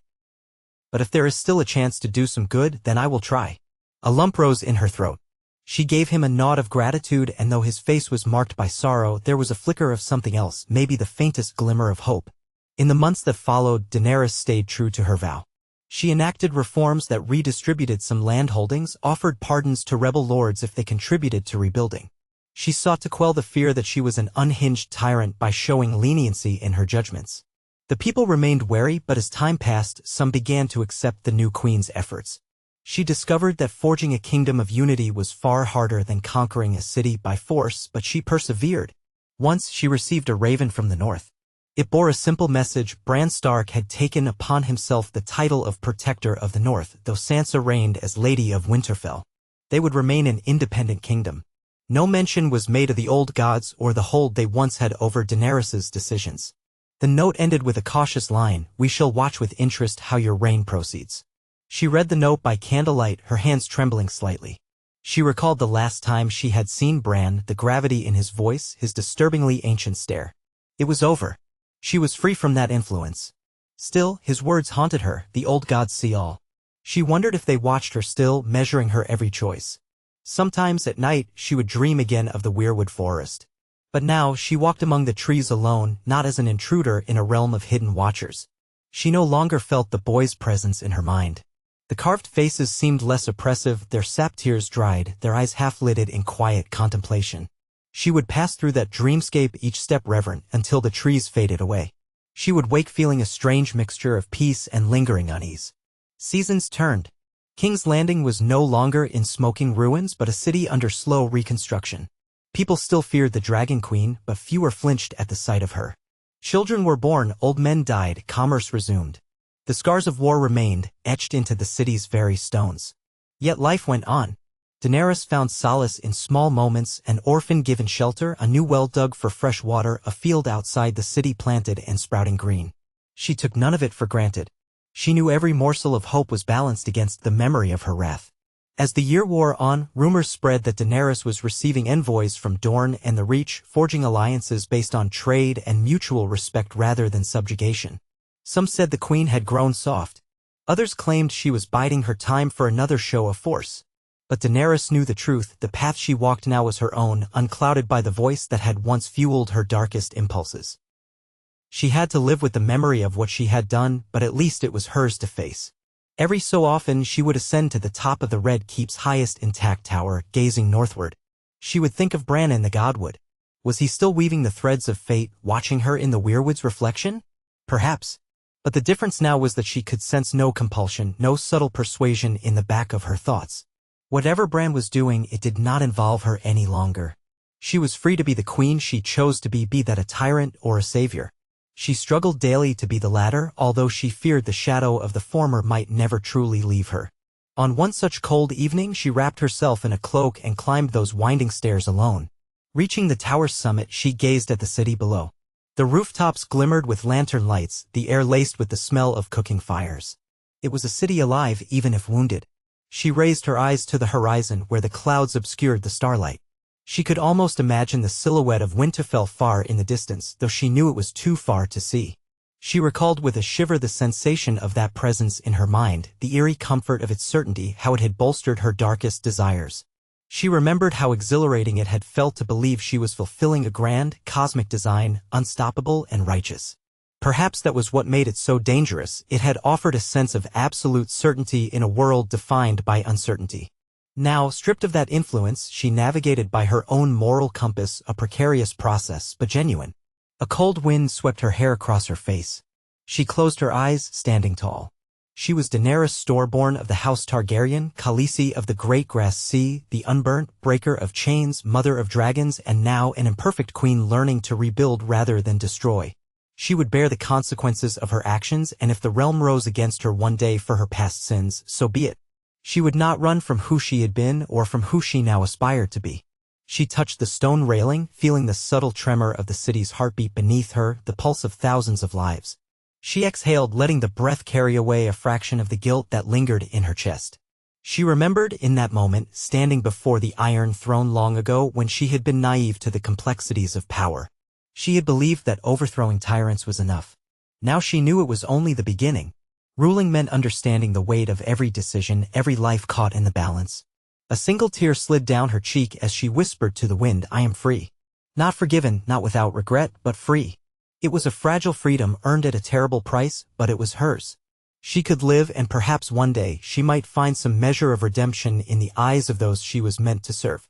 But if there is still a chance to do some good, then I will try. A lump rose in her throat. She gave him a nod of gratitude, and though his face was marked by sorrow, there was a flicker of something else, maybe the faintest glimmer of hope. In the months that followed, Daenerys stayed true to her vow. She enacted reforms that redistributed some land holdings, offered pardons to rebel lords if they contributed to rebuilding. She sought to quell the fear that she was an unhinged tyrant by showing leniency in her judgments. The people remained wary, but as time passed, some began to accept the new queen's efforts. She discovered that forging a kingdom of unity was far harder than conquering a city by force, but she persevered. Once she received a raven from the north. It bore a simple message. Bran Stark had taken upon himself the title of Protector of the North, though Sansa reigned as Lady of Winterfell. They would remain an independent kingdom. No mention was made of the old gods or the hold they once had over Daenerys's decisions. The note ended with a cautious line, "We shall watch with interest how your reign proceeds." She read the note by candlelight, her hands trembling slightly. She recalled the last time she had seen Bran, the gravity in his voice, his disturbingly ancient stare. It was over. She was free from that influence. Still, his words haunted her, the old gods see all. She wondered if they watched her still, measuring her every choice. Sometimes at night, she would dream again of the Weirwood forest. But now, she walked among the trees alone, not as an intruder in a realm of hidden watchers. She no longer felt the boy's presence in her mind. The carved faces seemed less oppressive, their sap tears dried, their eyes half-lidded in quiet contemplation. She would pass through that dreamscape, each step reverent, until the trees faded away. She would wake feeling a strange mixture of peace and lingering unease. Seasons turned. King's Landing was no longer in smoking ruins, but a city under slow reconstruction. People still feared the Dragon Queen, but fewer flinched at the sight of her. Children were born, old men died, commerce resumed. The scars of war remained, etched into the city's very stones. Yet life went on. Daenerys found solace in small moments, an orphan given shelter, a new well dug for fresh water, a field outside the city planted and sprouting green. She took none of it for granted. She knew every morsel of hope was balanced against the memory of her wrath. As the year wore on, rumors spread that Daenerys was receiving envoys from Dorne and the Reach, forging alliances based on trade and mutual respect rather than subjugation. Some said the queen had grown soft. Others claimed she was biding her time for another show of force. But Daenerys knew the truth. The path she walked now was her own, unclouded by the voice that had once fueled her darkest impulses. She had to live with the memory of what she had done, but at least it was hers to face. Every so often she would ascend to the top of the Red Keep's highest intact tower, gazing northward. She would think of Bran in the Godwood. Was he still weaving the threads of fate, watching her in the Weirwood's reflection? Perhaps. But the difference now was that she could sense no compulsion, no subtle persuasion in the back of her thoughts. Whatever Bran was doing, it did not involve her any longer. She was free to be the queen she chose to be that a tyrant or a savior. She struggled daily to be the latter, although she feared the shadow of the former might never truly leave her. On one such cold evening she wrapped herself in a cloak and climbed those winding stairs alone. Reaching the tower's summit, she gazed at the city below. The rooftops glimmered with lantern lights, the air laced with the smell of cooking fires. It was a city alive, even if wounded. She raised her eyes to the horizon where the clouds obscured the starlight. She could almost imagine the silhouette of Winterfell far in the distance, though she knew it was too far to see. She recalled with a shiver the sensation of that presence in her mind, the eerie comfort of its certainty, how it had bolstered her darkest desires. She remembered how exhilarating it had felt to believe she was fulfilling a grand, cosmic design, unstoppable and righteous. Perhaps that was what made it so dangerous. It had offered a sense of absolute certainty in a world defined by uncertainty. Now, stripped of that influence, she navigated by her own moral compass, a precarious process, but genuine. A cold wind swept her hair across her face. She closed her eyes, standing tall. She was Daenerys Storeborn of the House Targaryen, Khaleesi of the Great Grass Sea, the unburnt, breaker of chains, mother of dragons, and now an imperfect queen learning to rebuild rather than destroy. She would bear the consequences of her actions, and if the realm rose against her one day for her past sins, so be it. She would not run from who she had been or from who she now aspired to be. She touched the stone railing, feeling the subtle tremor of the city's heartbeat beneath her, the pulse of thousands of lives. She exhaled, letting the breath carry away a fraction of the guilt that lingered in her chest. She remembered, in that moment, standing before the Iron Throne long ago when she had been naive to the complexities of power. She had believed that overthrowing tyrants was enough. Now she knew it was only the beginning. Ruling meant understanding the weight of every decision, every life caught in the balance. A single tear slid down her cheek as she whispered to the wind, "I am free. Not forgiven, not without regret, but free." It was a fragile freedom earned at a terrible price, but it was hers. She could live, and perhaps one day she might find some measure of redemption in the eyes of those she was meant to serve.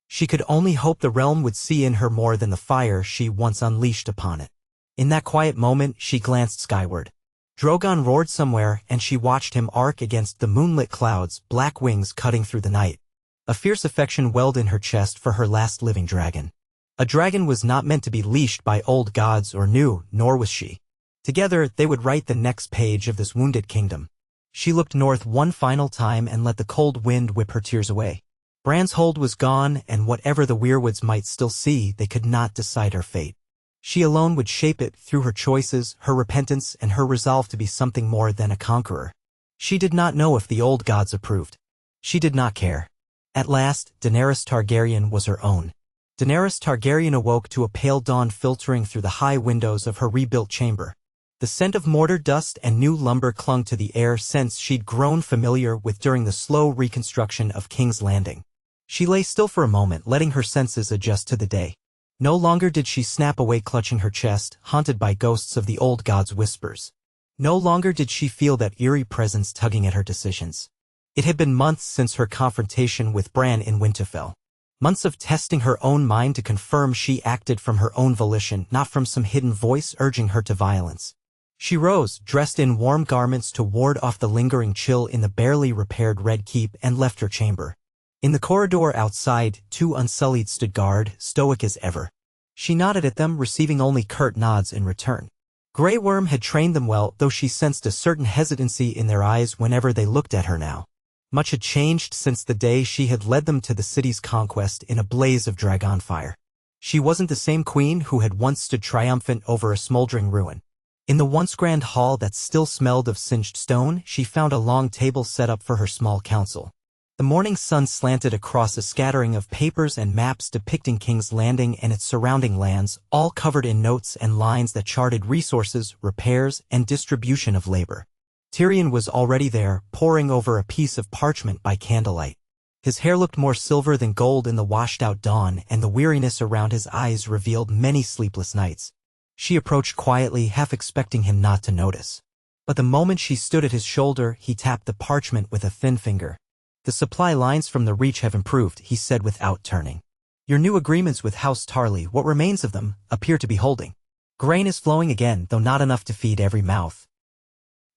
She could only hope the realm would see in her more than the fire she once unleashed upon it. In that quiet moment, she glanced skyward. Drogon roared somewhere, and she watched him arc against the moonlit clouds, black wings cutting through the night. A fierce affection welled in her chest for her last living dragon. A dragon was not meant to be leashed by old gods or new, nor was she. Together, they would write the next page of this wounded kingdom. She looked north one final time and let the cold wind whip her tears away. Bran's hold was gone, and whatever the Weirwoods might still see, they could not decide her fate. She alone would shape it through her choices, her repentance, and her resolve to be something more than a conqueror. She did not know if the old gods approved. She did not care. At last, Daenerys Targaryen was her own. Daenerys Targaryen awoke to a pale dawn filtering through the high windows of her rebuilt chamber. The scent of mortar dust and new lumber clung to the air, scents she'd grown familiar with during the slow reconstruction of King's Landing. She lay still for a moment, letting her senses adjust to the day. No longer did she snap awake clutching her chest, haunted by ghosts of the old god's whispers. No longer did she feel that eerie presence tugging at her decisions. It had been months since her confrontation with Bran in Winterfell. Months of testing her own mind to confirm she acted from her own volition, not from some hidden voice urging her to violence. She rose, dressed in warm garments to ward off the lingering chill in the barely repaired Red Keep, and left her chamber. In the corridor outside, two unsullied stood guard, stoic as ever. She nodded at them, receiving only curt nods in return. Grey Worm had trained them well, though she sensed a certain hesitancy in their eyes whenever they looked at her now. Much had changed since the day she had led them to the city's conquest in a blaze of dragon fire. She wasn't the same queen who had once stood triumphant over a smoldering ruin. In the once grand hall that still smelled of singed stone, she found a long table set up for her small council. The morning sun slanted across a scattering of papers and maps depicting King's Landing and its surrounding lands, all covered in notes and lines that charted resources, repairs, and distribution of labor. Tyrion was already there, poring over a piece of parchment by candlelight. His hair looked more silver than gold in the washed-out dawn, and the weariness around his eyes revealed many sleepless nights. She approached quietly, half expecting him not to notice. But the moment she stood at his shoulder, he tapped the parchment with a thin finger. "The supply lines from the Reach have improved," he said without turning. "Your new agreements with House Tarly, what remains of them, appear to be holding. Grain is flowing again, though not enough to feed every mouth.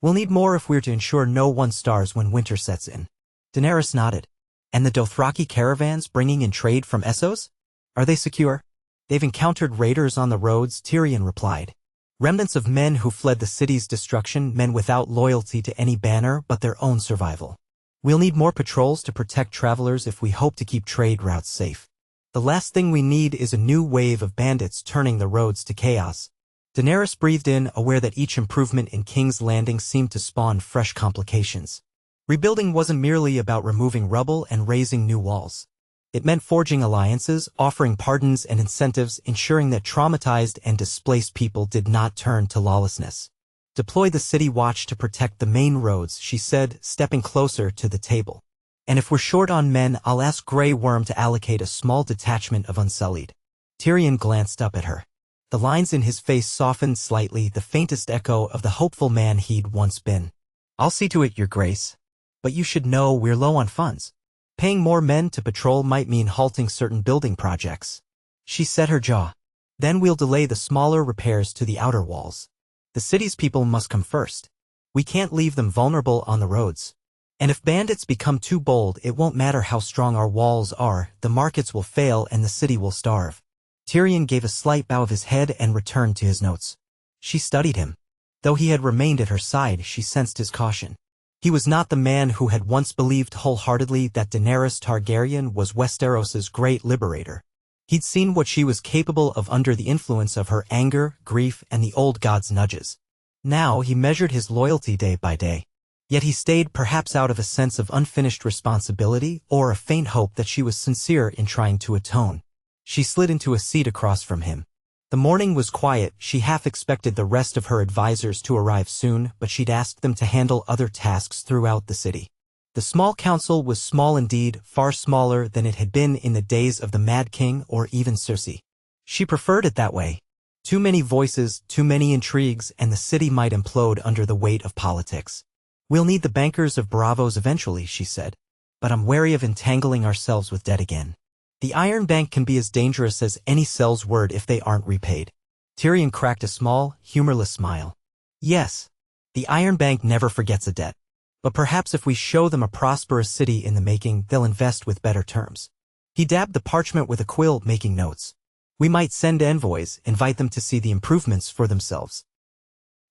We'll need more if we're to ensure no one starves when winter sets in." Daenerys nodded. "And the Dothraki caravans bringing in trade from Essos? Are they secure?" "They've encountered raiders on the roads," Tyrion replied. "Remnants of men who fled the city's destruction, men without loyalty to any banner but their own survival. We'll need more patrols to protect travelers if we hope to keep trade routes safe. The last thing we need is a new wave of bandits turning the roads to chaos." Daenerys breathed in, aware that each improvement in King's Landing seemed to spawn fresh complications. Rebuilding wasn't merely about removing rubble and raising new walls. It meant forging alliances, offering pardons and incentives, ensuring that traumatized and displaced people did not turn to lawlessness. "Deploy the city watch to protect the main roads," she said, stepping closer to the table. "And if we're short on men, I'll ask Grey Worm to allocate a small detachment of Unsullied." Tyrion glanced up at her. The lines in his face softened slightly, the faintest echo of the hopeful man he'd once been. "I'll see to it, Your Grace. But you should know we're low on funds. Paying more men to patrol might mean halting certain building projects." She set her jaw. "Then we'll delay the smaller repairs to the outer walls. The city's people must come first. We can't leave them vulnerable on the roads. And if bandits become too bold, it won't matter how strong our walls are, the markets will fail and the city will starve." Tyrion gave a slight bow of his head and returned to his notes. She studied him. Though he had remained at her side, she sensed his caution. He was not the man who had once believed wholeheartedly that Daenerys Targaryen was Westeros's great liberator. He'd seen what she was capable of under the influence of her anger, grief, and the old god's nudges. Now he measured his loyalty day by day. Yet he stayed, perhaps out of a sense of unfinished responsibility or a faint hope that she was sincere in trying to atone. She slid into a seat across from him. The morning was quiet. She half expected the rest of her advisors to arrive soon, but she'd asked them to handle other tasks throughout the city. The small council was small indeed, far smaller than it had been in the days of the Mad King or even Cersei. She preferred it that way. Too many voices, too many intrigues, and the city might implode under the weight of politics. "We'll need the bankers of Bravos eventually," she said. "But I'm wary of entangling ourselves with debt again. The Iron Bank can be as dangerous as any sell's word if they aren't repaid." Tyrion cracked a small, humorless smile. "Yes, the Iron Bank never forgets a debt. But perhaps if we show them a prosperous city in the making, they'll invest with better terms." He dabbed the parchment with a quill, making notes. "We might send envoys, invite them to see the improvements for themselves.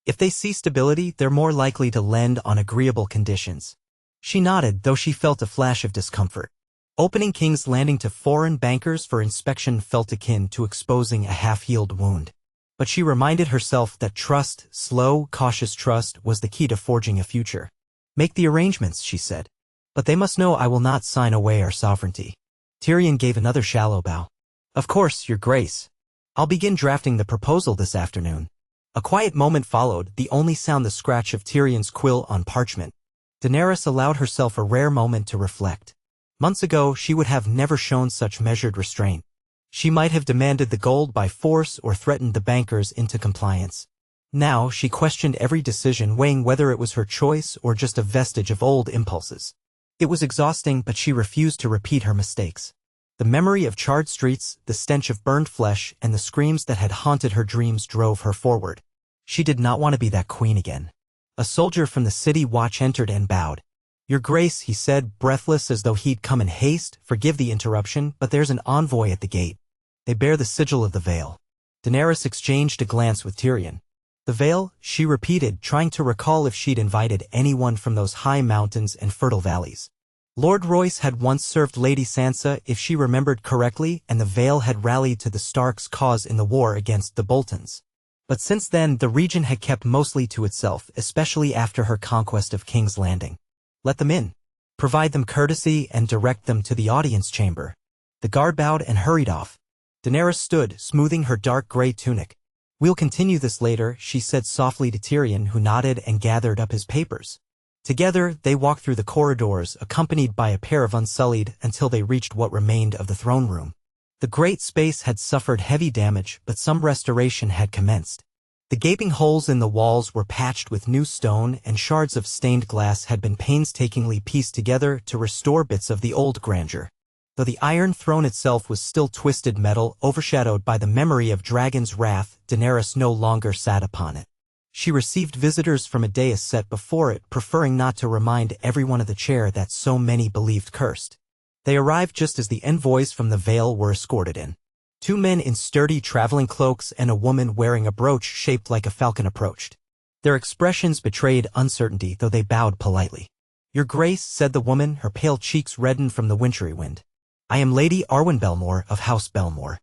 If they see stability, they're more likely to lend on agreeable conditions." She nodded, though she felt a flash of discomfort. Opening King's Landing to foreign bankers for inspection felt akin to exposing a half-healed wound. But she reminded herself that trust, slow, cautious trust, was the key to forging a future. "Make the arrangements," she said. "But they must know I will not sign away our sovereignty." Tyrion gave another shallow bow. "Of course, Your Grace. I'll begin drafting the proposal this afternoon." A quiet moment followed, the only sound the scratch of Tyrion's quill on parchment. Daenerys allowed herself a rare moment to reflect. Months ago, she would have never shown such measured restraint. She might have demanded the gold by force or threatened the bankers into compliance. Now, she questioned every decision, weighing whether it was her choice or just a vestige of old impulses. It was exhausting, but she refused to repeat her mistakes. The memory of charred streets, the stench of burned flesh, and the screams that had haunted her dreams drove her forward. She did not want to be that queen again. A soldier from the city watch entered and bowed. "Your Grace," he said, breathless as though he'd come in haste, "forgive the interruption, but there's an envoy at the gate. They bear the sigil of the Vale." Daenerys exchanged a glance with Tyrion. "The Vale?" she repeated, trying to recall if she'd invited anyone from those high mountains and fertile valleys. Lord Royce had once served Lady Sansa, if she remembered correctly, and the Vale had rallied to the Starks' cause in the war against the Boltons. But since then, the region had kept mostly to itself, especially after her conquest of King's Landing. Let them in. Provide them courtesy and direct them to the audience chamber. The guard bowed and hurried off. Daenerys stood, smoothing her dark gray tunic. We'll continue this later, she said softly to Tyrion, who nodded and gathered up his papers. Together, they walked through the corridors, accompanied by a pair of Unsullied, until they reached what remained of the throne room. The great space had suffered heavy damage, but some restoration had commenced. The gaping holes in the walls were patched with new stone, and shards of stained glass had been painstakingly pieced together to restore bits of the old grandeur. Though the Iron Throne itself was still twisted metal, overshadowed by the memory of Dragon's wrath, Daenerys no longer sat upon it. She received visitors from a dais set before it, preferring not to remind everyone of the chair that so many believed cursed. They arrived just as the envoys from the Vale were escorted in. 2 men in sturdy traveling cloaks and a woman wearing a brooch shaped like a falcon approached. Their expressions betrayed uncertainty, though they bowed politely. "Your Grace," said the woman, her pale cheeks reddened from the wintry wind. "I am Lady Arwen Belmore of House Belmore.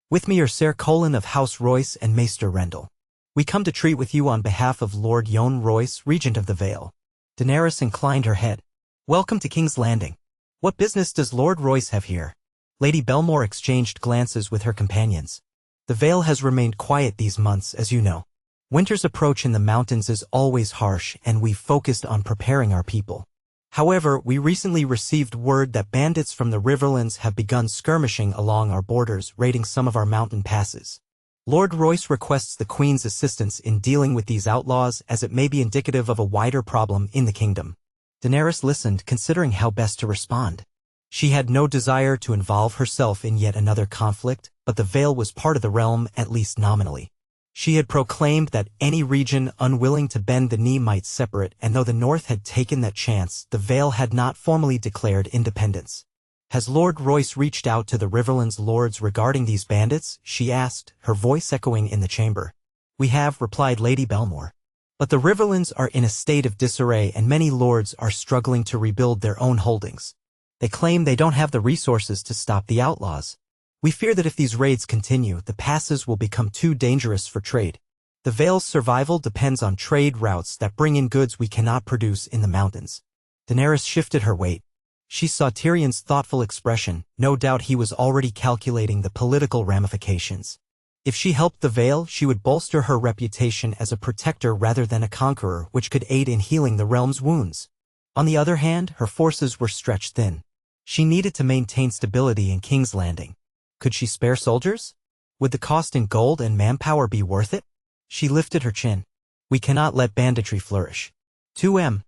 With me are Ser Colin of House Royce and Maester Rendell. We come to treat with you on behalf of Lord Yon Royce, Regent of the Vale." Daenerys inclined her head. "Welcome to King's Landing. What business does Lord Royce have here?" Lady Belmore exchanged glances with her companions. "The Vale has remained quiet these months, as you know. Winter's approach in the mountains is always harsh, and we've focused on preparing our people. However, we recently received word that bandits from the Riverlands have begun skirmishing along our borders, raiding some of our mountain passes. Lord Royce requests the Queen's assistance in dealing with these outlaws, as it may be indicative of a wider problem in the kingdom." Daenerys listened, considering how best to respond. She had no desire to involve herself in yet another conflict, but the Vale was part of the realm, at least nominally. She had proclaimed that any region unwilling to bend the knee might separate, and though the North had taken that chance, the Vale had not formally declared independence. "Has Lord Royce reached out to the Riverlands lords regarding these bandits?" she asked, her voice echoing in the chamber. "We have," replied Lady Belmore. "But the Riverlands are in a state of disarray, and many lords are struggling to rebuild their own holdings. They claim they don't have the resources to stop the outlaws. We fear that if these raids continue, the passes will become too dangerous for trade. The Vale's survival depends on trade routes that bring in goods we cannot produce in the mountains." Daenerys shifted her weight. She saw Tyrion's thoughtful expression. No doubt he was already calculating the political ramifications. If she helped the Vale, she would bolster her reputation as a protector rather than a conqueror, which could aid in healing the realm's wounds. On the other hand, her forces were stretched thin. She needed to maintain stability in King's Landing. Could she spare soldiers? Would the cost in gold and manpower be worth it? She lifted her chin. "We cannot let banditry flourish. 2M.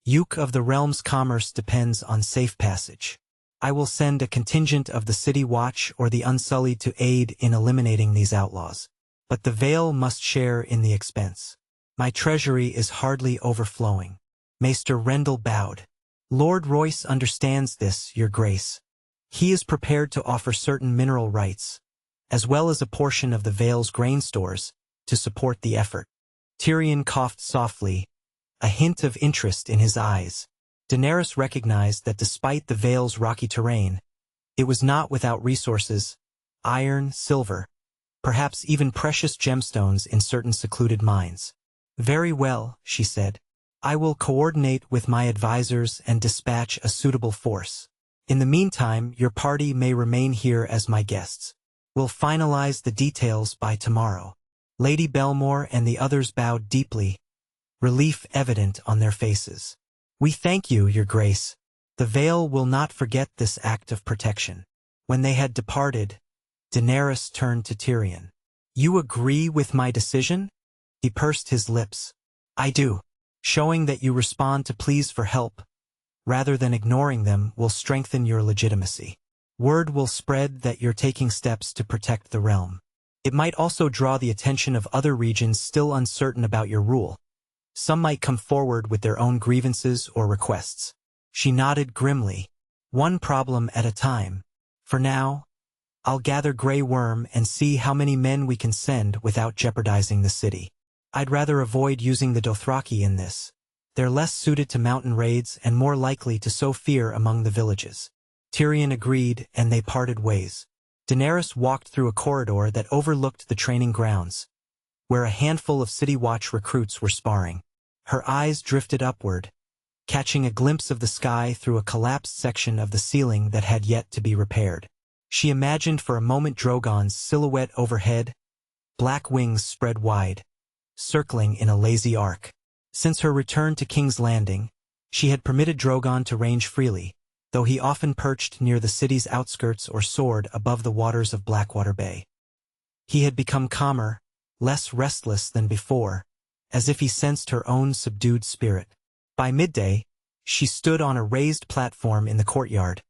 Uke of the realm's commerce depends on safe passage. I will send a contingent of the City Watch or the Unsullied to aid in eliminating these outlaws. But the Vale must share in the expense. My treasury is hardly overflowing." Maester Rendell bowed. "Lord Royce understands this, Your Grace. He is prepared to offer certain mineral rights, as well as a portion of the Vale's grain stores, to support the effort." Tyrion coughed softly, a hint of interest in his eyes. Daenerys recognized that despite the Vale's rocky terrain, it was not without resources: iron, silver, perhaps even precious gemstones in certain secluded mines. "Very well," she said. "I will coordinate with my advisors and dispatch a suitable force. In the meantime, your party may remain here as my guests. We'll finalize the details by tomorrow." Lady Belmore and the others bowed deeply, relief evident on their faces. "We thank you, Your Grace. The Vale will not forget this act of protection." When they had departed, Daenerys turned to Tyrion. "You agree with my decision?" He pursed his lips. "I do. Showing that you respond to pleas for help, rather than ignoring them, will strengthen your legitimacy. Word will spread that you're taking steps to protect the realm. It might also draw the attention of other regions still uncertain about your rule. Some might come forward with their own grievances or requests." She nodded grimly. "One problem at a time. For now, I'll gather Grey Worm and see how many men we can send without jeopardizing the city. I'd rather avoid using the Dothraki in this. They're less suited to mountain raids and more likely to sow fear among the villages." Tyrion agreed, and they parted ways. Daenerys walked through a corridor that overlooked the training grounds. where a handful of City Watch recruits were sparring. Her eyes drifted upward, catching a glimpse of the sky through a collapsed section of the ceiling that had yet to be repaired. She imagined for a moment Drogon's silhouette overhead, black wings spread wide, circling in a lazy arc. Since her return to King's Landing, she had permitted Drogon to range freely, though he often perched near the city's outskirts or soared above the waters of Blackwater Bay. He had become calmer, less restless than before, as if he sensed her own subdued spirit. By midday, she stood on a raised platform in the courtyard,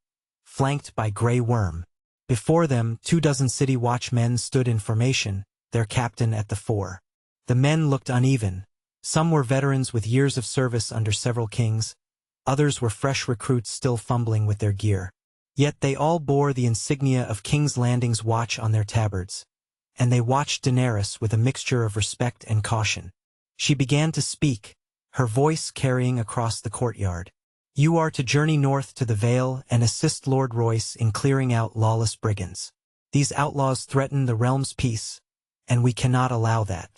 flanked by Grey Worm. Before them, 24 City Watchmen stood in formation, their captain at the fore. The men looked uneven. Some were veterans with years of service under several kings, others were fresh recruits still fumbling with their gear. Yet they all bore the insignia of King's Landing's watch on their tabards, and they watched Daenerys with a mixture of respect and caution. She began to speak, her voice carrying across the courtyard. "You are to journey north to the Vale and assist Lord Royce in clearing out lawless brigands. These outlaws threaten the realm's peace, and we cannot allow that.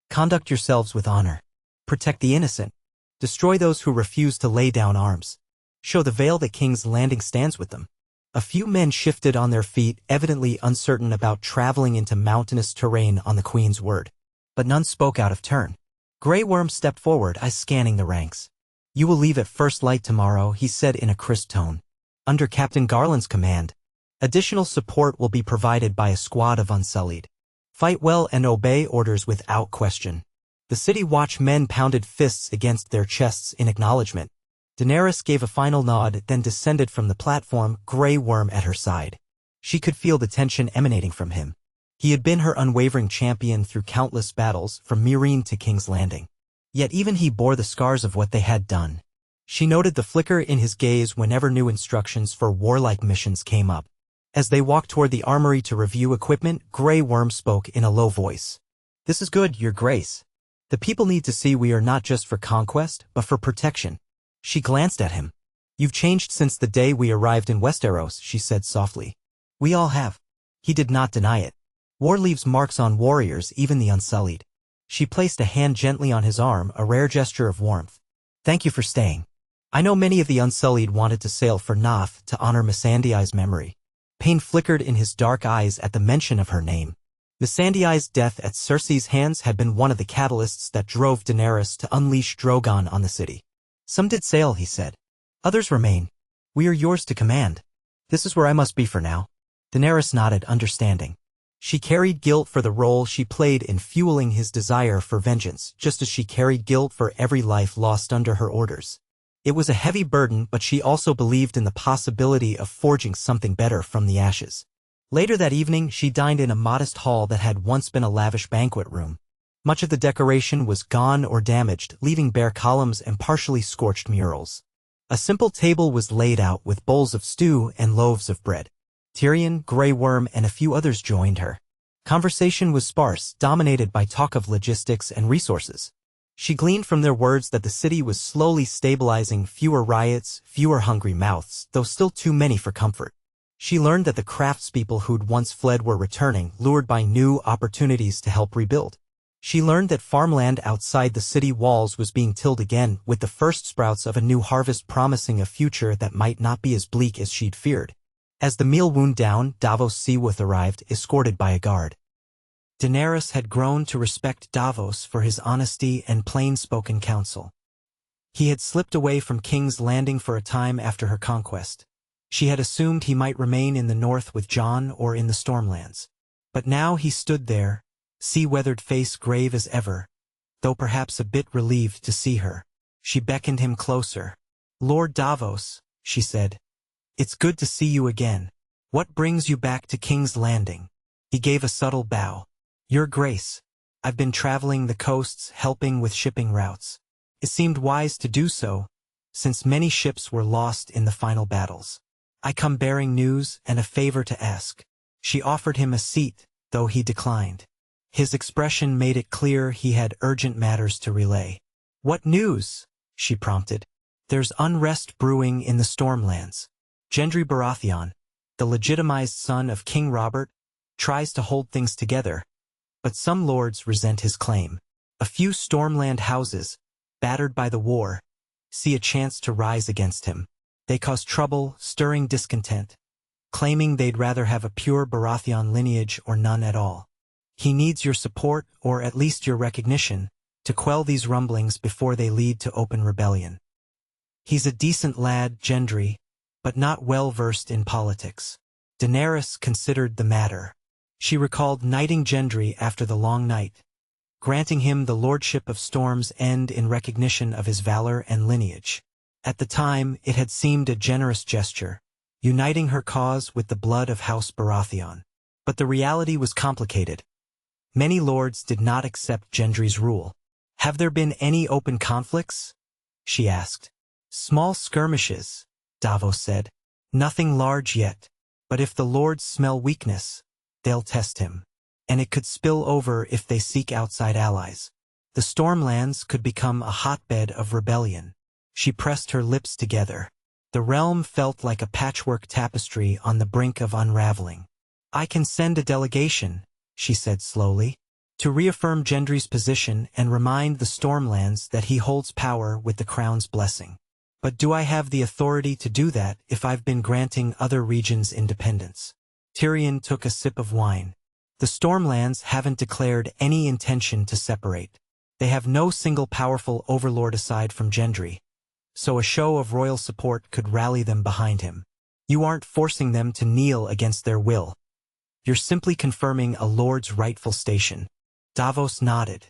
Conduct yourselves with honor. Protect the innocent. Destroy those who refuse to lay down arms. Show the Vale that King's Landing stands with them." A few men shifted on their feet, evidently uncertain about traveling into mountainous terrain on the Queen's word. But none spoke out of turn. Grey Worm stepped forward, eyes scanning the ranks. "You will leave at first light tomorrow," he said in a crisp tone. "Under Captain Garland's command. Additional support will be provided by a squad of Unsullied. Fight well and obey orders without question." The City Watch men pounded fists against their chests in acknowledgement. Daenerys gave a final nod, then descended from the platform, Grey Worm at her side. She could feel the tension emanating from him. He had been her unwavering champion through countless battles, from Meereen to King's Landing. Yet even he bore the scars of what they had done. She noted the flicker in his gaze whenever new instructions for warlike missions came up. As they walked toward the armory to review equipment, Grey Worm spoke in a low voice. "This is good, Your Grace. The people need to see we are not just for conquest, but for protection." She glanced at him. "You've changed since the day we arrived in Westeros," she said softly. "We all have." He did not deny it. War leaves marks on warriors, even the Unsullied. She placed a hand gently on his arm, a rare gesture of warmth. "Thank you for staying. I know many of the Unsullied wanted to sail for Naath to honor Missandei's memory." Pain flickered in his dark eyes at the mention of her name. Missandei's death at Cersei's hands had been one of the catalysts that drove Daenerys to unleash Drogon on the city. "Some did sail," he said. "Others remain. We are yours to command. This is where I must be for now." Daenerys nodded, understanding. She carried guilt for the role she played in fueling his desire for vengeance, just as she carried guilt for every life lost under her orders. It was a heavy burden, but she also believed in the possibility of forging something better from the ashes. Later that evening, she dined in a modest hall that had once been a lavish banquet room. Much of the decoration was gone or damaged, leaving bare columns and partially scorched murals. A simple table was laid out with bowls of stew and loaves of bread. Tyrion, Grey Worm, and a few others joined her. Conversation was sparse, dominated by talk of logistics and resources. She gleaned from their words that the city was slowly stabilizing, fewer riots, fewer hungry mouths, though still too many for comfort. She learned that the craftspeople who'd once fled were returning, lured by new opportunities to help rebuild. She learned that farmland outside the city walls was being tilled again, with the first sprouts of a new harvest promising a future that might not be as bleak as she'd feared. As the meal wound down, Davos Seaworth arrived, escorted by a guard. Daenerys had grown to respect Davos for his honesty and plain-spoken counsel. He had slipped away from King's Landing for a time after her conquest. She had assumed he might remain in the north with Jon or in the Stormlands. But now he stood there, sea-weathered face grave as ever, though perhaps a bit relieved to see her. She beckoned him closer. "Lord Davos," she said, "it's good to see you again. What brings you back to King's Landing?" He gave a subtle bow. "Your Grace, I've been traveling the coasts, helping with shipping routes. It seemed wise to do so, since many ships were lost in the final battles. I come bearing news and a favor to ask." She offered him a seat, though he declined. His expression made it clear he had urgent matters to relay. "What news?" she prompted. "There's unrest brewing in the Stormlands. Gendry Baratheon, the legitimized son of King Robert, tries to hold things together, But some lords resent his claim. A few Stormland houses, battered by the war, see a chance to rise against him. They cause trouble, stirring discontent, claiming they'd rather have a pure Baratheon lineage or none at all. He needs your support, or at least your recognition, to quell these rumblings before they lead to open rebellion. He's a decent lad, Gendry, but not well-versed in politics. Daenerys considered the matter. She recalled knighting Gendry after the long night, granting him the lordship of Storm's End in recognition of his valor and lineage. At the time, it had seemed a generous gesture, uniting her cause with the blood of House Baratheon. But the reality was complicated. Many lords did not accept Gendry's rule. "Have there been any open conflicts?" she asked. "Small skirmishes," Davos said. "Nothing large yet. But if the lords smell weakness, they'll test him. And it could spill over if they seek outside allies. The Stormlands could become a hotbed of rebellion." She pressed her lips together. The realm felt like a patchwork tapestry on the brink of unraveling. "I can send a delegation," she said slowly, "to reaffirm Gendry's position and remind the Stormlands that he holds power with the crown's blessing. But do I have the authority to do that if I've been granting other regions independence?" Tyrion took a sip of wine. "The Stormlands haven't declared any intention to separate. They have no single powerful overlord aside from Gendry, so a show of royal support could rally them behind him. You aren't forcing them to kneel against their will. You're simply confirming a lord's rightful station." Davos nodded.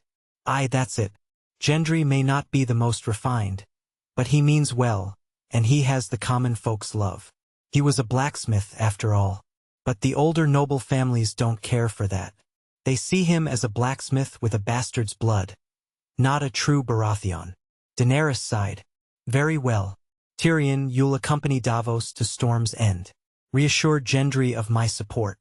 "Aye, that's it. Gendry may not be the most refined, but he means well, and he has the common folk's love. He was a blacksmith, after all. But the older noble families don't care for that. They see him as a blacksmith with a bastard's blood, not a true Baratheon." Daenerys sighed. "Very well. Tyrion, you'll accompany Davos to Storm's End. Reassure Gendry of my support.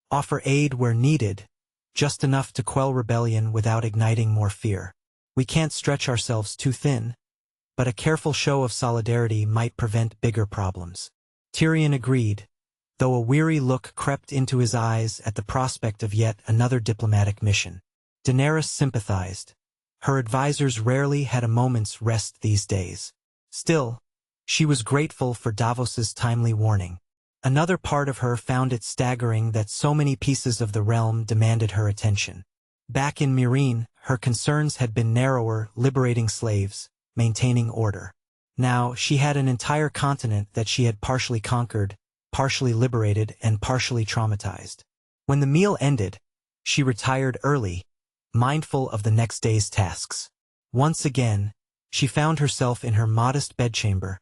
Offer aid where needed, just enough to quell rebellion without igniting more fear. We can't stretch ourselves too thin, but a careful show of solidarity might prevent bigger problems." Tyrion agreed, though a weary look crept into his eyes at the prospect of yet another diplomatic mission. Daenerys sympathized. Her advisors rarely had a moment's rest these days. Still, she was grateful for Davos's timely warning. Another part of her found it staggering that so many pieces of the realm demanded her attention. Back in Meereen, her concerns had been narrower, liberating slaves, maintaining order. Now, she had an entire continent that she had partially conquered, partially liberated, and partially traumatized. When the meal ended, she retired early, mindful of the next day's tasks. Once again, she found herself in her modest bedchamber,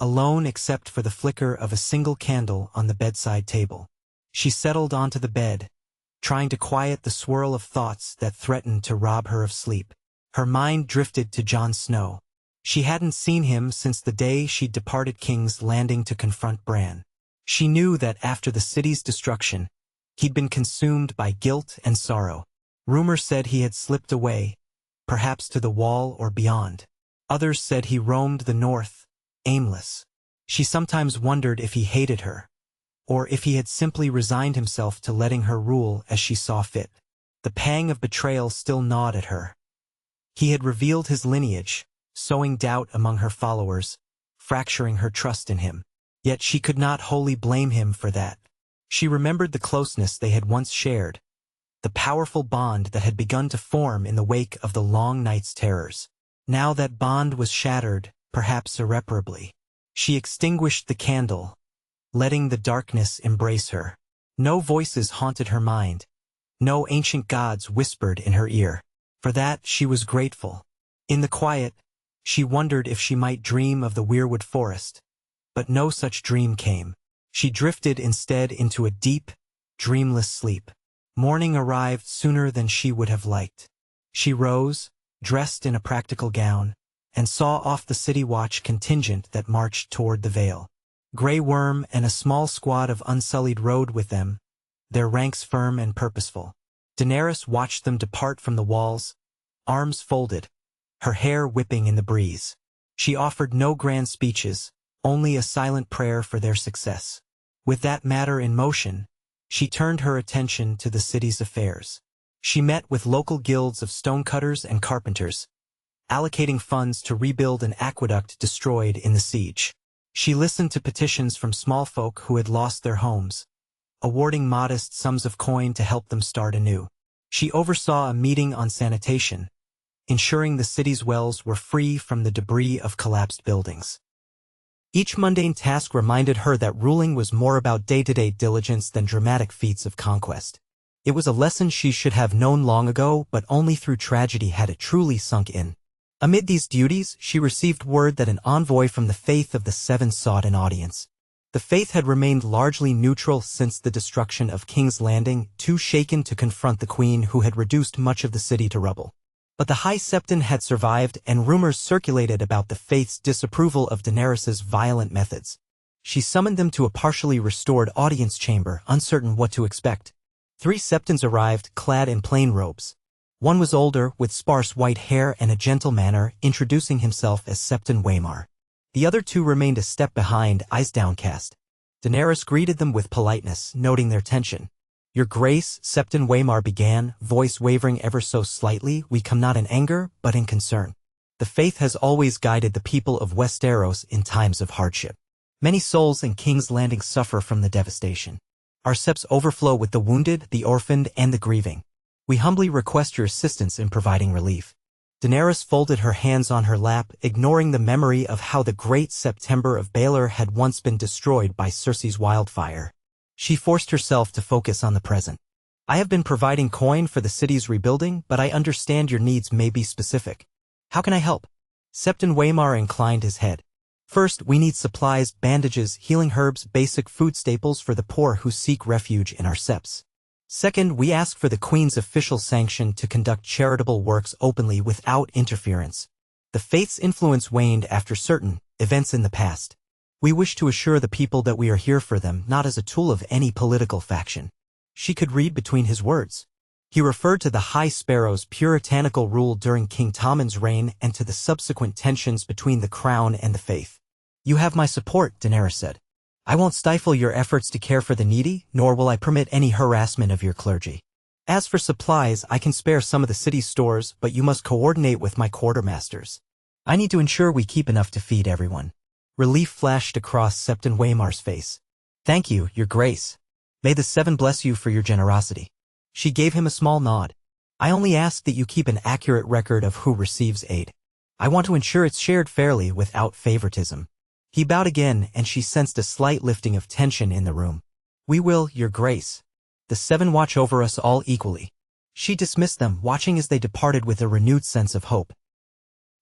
alone except for the flicker of a single candle on the bedside table. She settled onto the bed, trying to quiet the swirl of thoughts that threatened to rob her of sleep. Her mind drifted to Jon Snow. She hadn't seen him since the day she'd departed King's Landing to confront Bran. She knew that after the city's destruction, he'd been consumed by guilt and sorrow. Rumor said he had slipped away, perhaps to the Wall or beyond. Others said he roamed the north, aimless. She sometimes wondered if he hated her, or if he had simply resigned himself to letting her rule as she saw fit. The pang of betrayal still gnawed at her. He had revealed his lineage, sowing doubt among her followers, fracturing her trust in him. Yet she could not wholly blame him for that. She remembered the closeness they had once shared, the powerful bond that had begun to form in the wake of the long night's terrors. Now that bond was shattered, perhaps irreparably. She extinguished the candle, letting the darkness embrace her. No voices haunted her mind. No ancient gods whispered in her ear. For that she was grateful. In the quiet, she wondered if she might dream of the Weirwood forest. But no such dream came. She drifted instead into a deep, dreamless sleep. Morning arrived sooner than she would have liked. She rose, dressed in a practical gown, and saw off the city watch contingent that marched toward the Vale. Grey Worm and a small squad of Unsullied rode with them, their ranks firm and purposeful. Daenerys watched them depart from the walls, arms folded, her hair whipping in the breeze. She offered no grand speeches, only a silent prayer for their success. With that matter in motion, she turned her attention to the city's affairs. She met with local guilds of stonecutters and carpenters, allocating funds to rebuild an aqueduct destroyed in the siege. She listened to petitions from small folk who had lost their homes, awarding modest sums of coin to help them start anew. She oversaw a meeting on sanitation, ensuring the city's wells were free from the debris of collapsed buildings. Each mundane task reminded her that ruling was more about day-to-day diligence than dramatic feats of conquest. It was a lesson she should have known long ago, but only through tragedy had it truly sunk in. Amid these duties, she received word that an envoy from the Faith of the Seven sought an audience. The Faith had remained largely neutral since the destruction of King's Landing, too shaken to confront the Queen who had reduced much of the city to rubble. But the High Septon had survived, and rumors circulated about the Faith's disapproval of Daenerys's violent methods. She summoned them to a partially restored audience chamber, uncertain what to expect. 3 Septons arrived, clad in plain robes. One was older, with sparse white hair and a gentle manner, introducing himself as Septon Waymar. The other 2 remained a step behind, eyes downcast. Daenerys greeted them with politeness, noting their tension. "Your Grace," Septon Waymar began, voice wavering ever so slightly, "we come not in anger, but in concern. The Faith has always guided the people of Westeros in times of hardship. Many souls in King's Landing suffer from the devastation. Our seps overflow with the wounded, the orphaned, and the grieving. We humbly request your assistance in providing relief." Daenerys folded her hands on her lap, ignoring the memory of how the great September of Baelor had once been destroyed by Cersei's wildfire. She forced herself to focus on the present. "I have been providing coin for the city's rebuilding, but I understand your needs may be specific. How can I help?" Septon Waymar inclined his head. "First, we need supplies, bandages, healing herbs, basic food staples for the poor who seek refuge in our seps. Second, we ask for the Queen's official sanction to conduct charitable works openly without interference. The Faith's influence waned after certain events in the past. We wish to assure the people that we are here for them, not as a tool of any political faction." She could read between his words. He referred to the High Sparrow's puritanical rule during King Tommen's reign and to the subsequent tensions between the Crown and the Faith. "You have my support," Daenerys said. "I won't stifle your efforts to care for the needy, nor will I permit any harassment of your clergy. As for supplies, I can spare some of the city's stores, but you must coordinate with my quartermasters. I need to ensure we keep enough to feed everyone." Relief flashed across Septon Waymar's face. "Thank you, Your Grace. May the Seven bless you for your generosity." She gave him a small nod. "I only ask that you keep an accurate record of who receives aid. I want to ensure it's shared fairly without favoritism." He bowed again, and she sensed a slight lifting of tension in the room. "We will, Your Grace. The Seven watch over us all equally." She dismissed them, watching as they departed with a renewed sense of hope.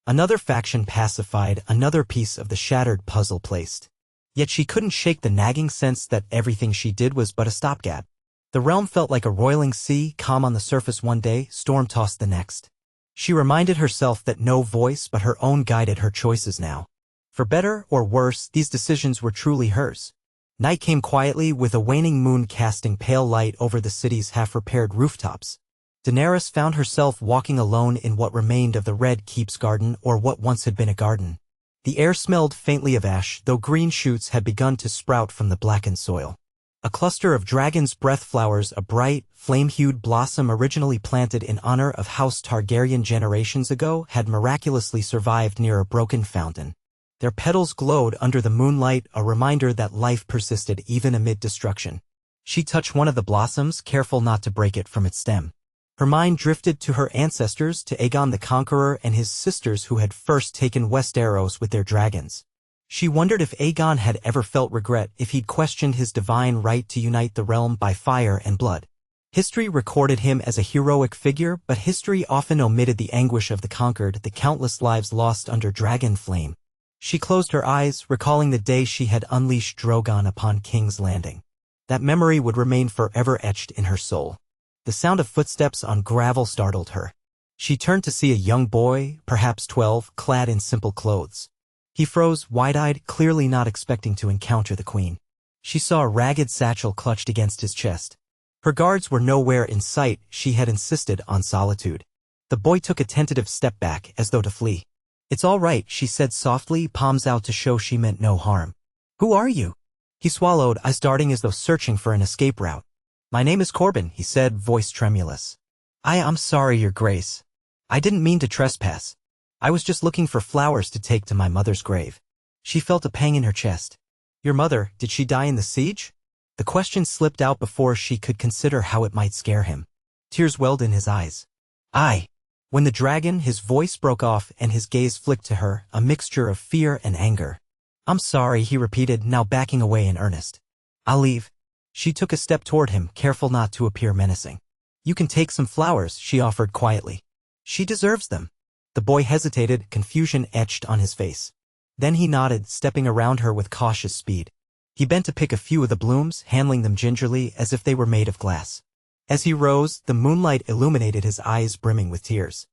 Another faction pacified, another piece of the shattered puzzle placed. Yet she couldn't shake the nagging sense that everything she did was but a stopgap. The realm felt like a roiling sea, calm on the surface one day, storm-tossed the next. She reminded herself that no voice but her own guided her choices now. For better or worse, these decisions were truly hers. Night came quietly, with a waning moon casting pale light over the city's half-repaired rooftops. Daenerys found herself walking alone in what remained of the Red Keep's garden, or what once had been a garden. The air smelled faintly of ash, though green shoots had begun to sprout from the blackened soil. A cluster of dragon's breath flowers, a bright, flame-hued blossom originally planted in honor of House Targaryen generations ago, had miraculously survived near a broken fountain. Their petals glowed under the moonlight, a reminder that life persisted even amid destruction. She touched one of the blossoms, careful not to break it from its stem. Her mind drifted to her ancestors, to Aegon the Conqueror and his sisters who had first taken Westeros with their dragons. She wondered if Aegon had ever felt regret, if he'd questioned his divine right to unite the realm by fire and blood. History recorded him as a heroic figure, but history often omitted the anguish of the conquered, the countless lives lost under dragon flame. She closed her eyes, recalling the day she had unleashed Drogon upon King's Landing. That memory would remain forever etched in her soul. The sound of footsteps on gravel startled her. She turned to see a young boy, perhaps 12, clad in simple clothes. He froze, wide-eyed, clearly not expecting to encounter the Queen. She saw a ragged satchel clutched against his chest. Her guards were nowhere in sight. She had insisted on solitude. The boy took a tentative step back, as though to flee. "It's all right," she said softly, palms out to show she meant no harm. "Who are you?" He swallowed, eyes darting as though searching for an escape route. "My name is Corbin," he said, voice tremulous. I'm sorry, Your Grace. I didn't mean to trespass. I was just looking for flowers to take to my mother's grave. She felt a pang in her chest. Your mother, did she die in the siege? The question slipped out before she could consider how it might scare him. Tears welled in his eyes. Aye. When the dragon, his voice broke off and his gaze flicked to her, a mixture of fear and anger. I'm sorry, he repeated, now backing away in earnest. I'll leave. She took a step toward him, careful not to appear menacing. You can take some flowers, she offered quietly. She deserves them. The boy hesitated, confusion etched on his face. Then he nodded, stepping around her with cautious speed. He bent to pick a few of the blooms, handling them gingerly as if they were made of glass. As he rose, the moonlight illuminated his eyes brimming with tears.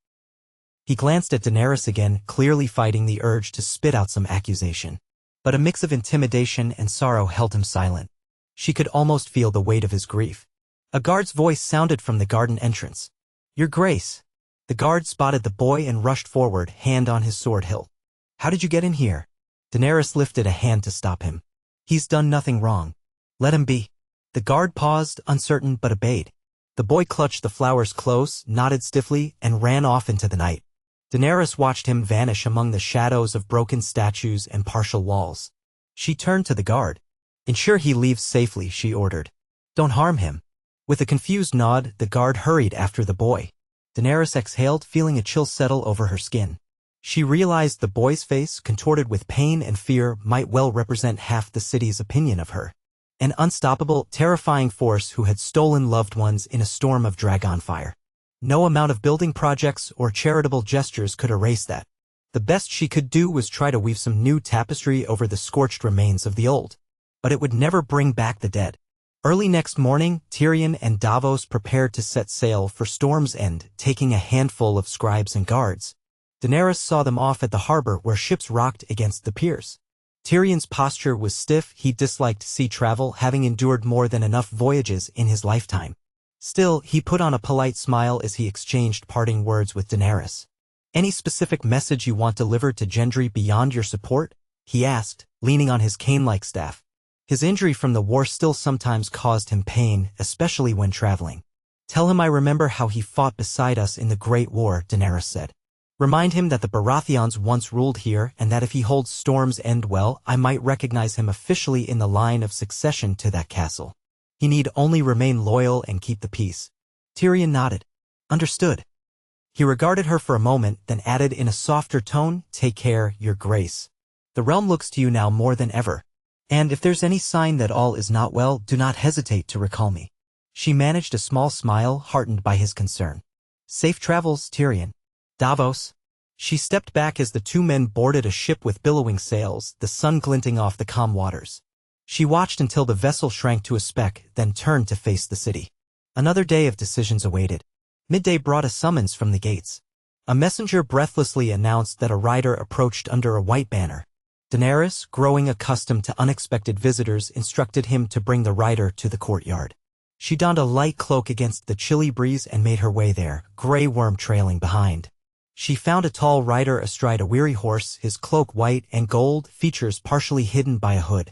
He glanced at Daenerys again, clearly fighting the urge to spit out some accusation. But a mix of intimidation and sorrow held him silent. She could almost feel the weight of his grief. A guard's voice sounded from the garden entrance. Your Grace. The guard spotted the boy and rushed forward, hand on his sword hilt. How did you get in here? Daenerys lifted a hand to stop him. He's done nothing wrong. Let him be. The guard paused, uncertain but obeyed. The boy clutched the flowers close, nodded stiffly, and ran off into the night. Daenerys watched him vanish among the shadows of broken statues and partial walls. She turned to the guard. Ensure he leaves safely, she ordered. Don't harm him. With a confused nod, the guard hurried after the boy. Daenerys exhaled, feeling a chill settle over her skin. She realized the boy's face, contorted with pain and fear, might well represent half the city's opinion of her. An unstoppable, terrifying force who had stolen loved ones in a storm of dragon fire. No amount of building projects or charitable gestures could erase that. The best she could do was try to weave some new tapestry over the scorched remains of the old. But it would never bring back the dead. Early next morning, Tyrion and Davos prepared to set sail for Storm's End, taking a handful of scribes and guards. Daenerys saw them off at the harbor where ships rocked against the piers. Tyrion's posture was stiff. He disliked sea travel, having endured more than enough voyages in his lifetime. Still, he put on a polite smile as he exchanged parting words with Daenerys. Any specific message you want delivered to Gendry beyond your support? He asked, leaning on his cane-like staff. His injury from the war still sometimes caused him pain, especially when traveling. Tell him I remember how he fought beside us in the Great War, Daenerys said. Remind him that the Baratheons once ruled here and that if he holds Storm's End well, I might recognize him officially in the line of succession to that castle. He need only remain loyal and keep the peace. Tyrion nodded. Understood. He regarded her for a moment, then added in a softer tone, Take care, Your Grace. The realm looks to you now more than ever. And if there's any sign that all is not well, do not hesitate to recall me. She managed a small smile, heartened by his concern. Safe travels, Tyrion. Davos. She stepped back as the two men boarded a ship with billowing sails, the sun glinting off the calm waters. She watched until the vessel shrank to a speck, then turned to face the city. Another day of decisions awaited. Midday brought a summons from the gates. A messenger breathlessly announced that a rider approached under a white banner. Daenerys, growing accustomed to unexpected visitors, instructed him to bring the rider to the courtyard. She donned a light cloak against the chilly breeze and made her way there, Grey Worm trailing behind. She found a tall rider astride a weary horse, his cloak white and gold, features partially hidden by a hood.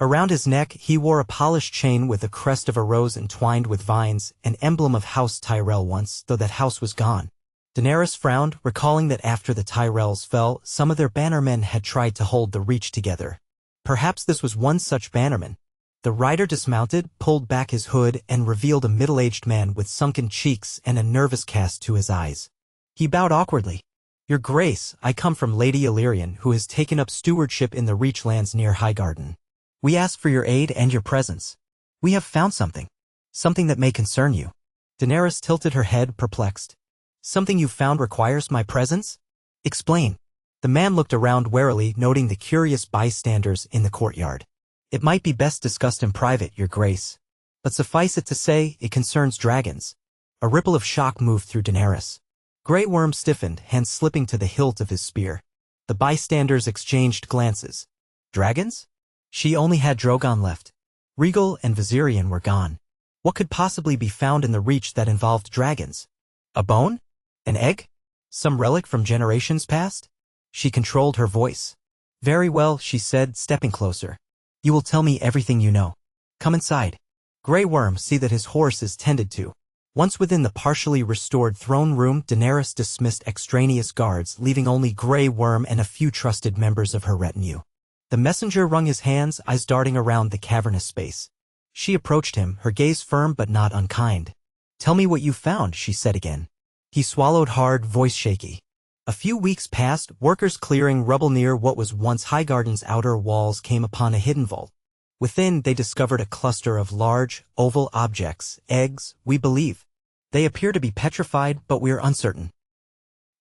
Around his neck, he wore a polished chain with a crest of a rose entwined with vines, an emblem of House Tyrell once, though that house was gone. Daenerys frowned, recalling that after the Tyrells fell, some of their bannermen had tried to hold the Reach together. Perhaps this was one such bannerman. The rider dismounted, pulled back his hood, and revealed a middle-aged man with sunken cheeks and a nervous cast to his eyes. He bowed awkwardly. Your Grace, I come from Lady Illyrian, who has taken up stewardship in the Reach lands near Highgarden. We ask for your aid and your presence. We have found something. Something that may concern you. Daenerys tilted her head, perplexed. Something you found requires my presence? Explain. The man looked around warily, noting the curious bystanders in the courtyard. It might be best discussed in private, Your Grace. But suffice it to say, it concerns dragons. A ripple of shock moved through Daenerys. Grey Worm stiffened, hands slipping to the hilt of his spear. The bystanders exchanged glances. Dragons? She only had Drogon left. Rhaegal and Viserion were gone. What could possibly be found in the Reach that involved dragons? A bone? An egg? Some relic from generations past? She controlled her voice. Very well, she said, stepping closer. You will tell me everything you know. Come inside. Grey Worm, see that his horse is tended to. Once within the partially restored throne room, Daenerys dismissed extraneous guards, leaving only Grey Worm and a few trusted members of her retinue. The messenger wrung his hands, eyes darting around the cavernous space. She approached him, her gaze firm but not unkind. "Tell me what you found," she said again. He swallowed hard, voice shaky. A few weeks passed, workers clearing rubble near what was once Highgarden's outer walls came upon a hidden vault. Within, they discovered a cluster of large, oval objects, eggs, we believe. They appear to be petrified, but we're uncertain.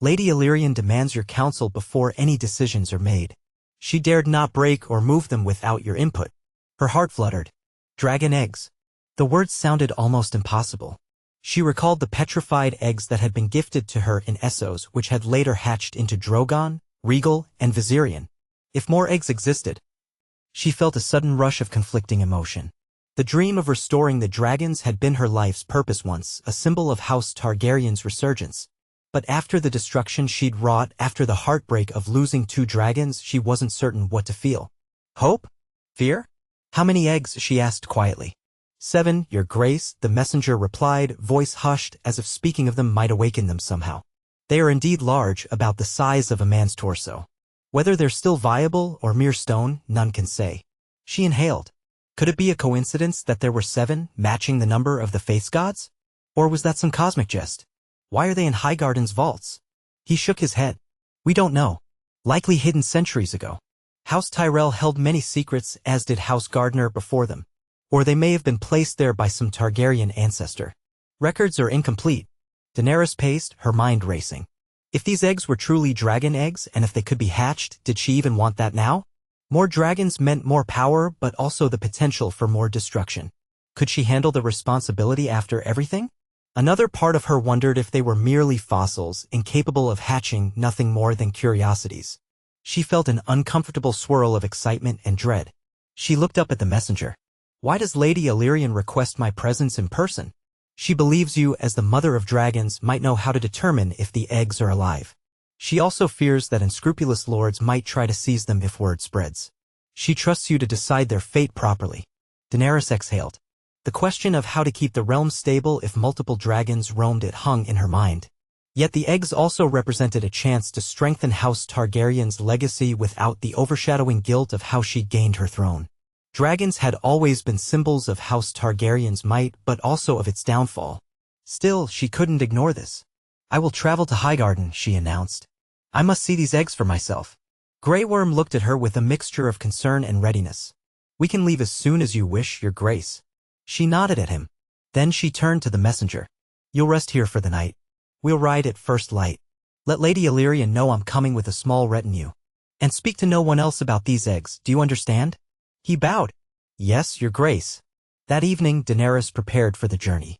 Lady Illyrian demands your counsel before any decisions are made. She dared not break or move them without your input. Her heart fluttered. Dragon eggs. The words sounded almost impossible. She recalled the petrified eggs that had been gifted to her in Essos, which had later hatched into Drogon, Rhaegal, and Viserion. If more eggs existed. She felt a sudden rush of conflicting emotion. The dream of restoring the dragons had been her life's purpose once, a symbol of House Targaryen's resurgence. But after the destruction she'd wrought, after the heartbreak of losing 2 dragons, she wasn't certain what to feel. Hope? Fear? How many eggs? She asked quietly. 7, Your Grace, the messenger replied, voice hushed, as if speaking of them might awaken them somehow. They are indeed large, about the size of a man's torso. Whether they're still viable or mere stone, none can say. She inhaled. Could it be a coincidence that there were 7, matching the number of the Faith's gods? Or was that some cosmic jest? Why are they in Highgarden's vaults? He shook his head. We don't know. Likely hidden centuries ago. House Tyrell held many secrets, as did House Gardner before them. Or they may have been placed there by some Targaryen ancestor. Records are incomplete. Daenerys paced, her mind racing. If these eggs were truly dragon eggs, and if they could be hatched, did she even want that now? More dragons meant more power, but also the potential for more destruction. Could she handle the responsibility after everything? Another part of her wondered if they were merely fossils, incapable of hatching, nothing more than curiosities. She felt an uncomfortable swirl of excitement and dread. She looked up at the messenger. Why does Lady Illyrian request my presence in person? She believes you, as the mother of dragons, might know how to determine if the eggs are alive. She also fears that unscrupulous lords might try to seize them if word spreads. She trusts you to decide their fate properly. Daenerys exhaled. The question of how to keep the realm stable if multiple dragons roamed it hung in her mind. Yet the eggs also represented a chance to strengthen House Targaryen's legacy without the overshadowing guilt of how she gained her throne. Dragons had always been symbols of House Targaryen's might, but also of its downfall. Still, she couldn't ignore this. I will travel to Highgarden, she announced. I must see these eggs for myself. Grey Worm looked at her with a mixture of concern and readiness. We can leave as soon as you wish, Your Grace. She nodded at him. Then she turned to the messenger. You'll rest here for the night. We'll ride at first light. Let Lady Illyrian know I'm coming with a small retinue. And speak to no one else about these eggs, do you understand? He bowed. Yes, Your Grace. That evening, Daenerys prepared for the journey.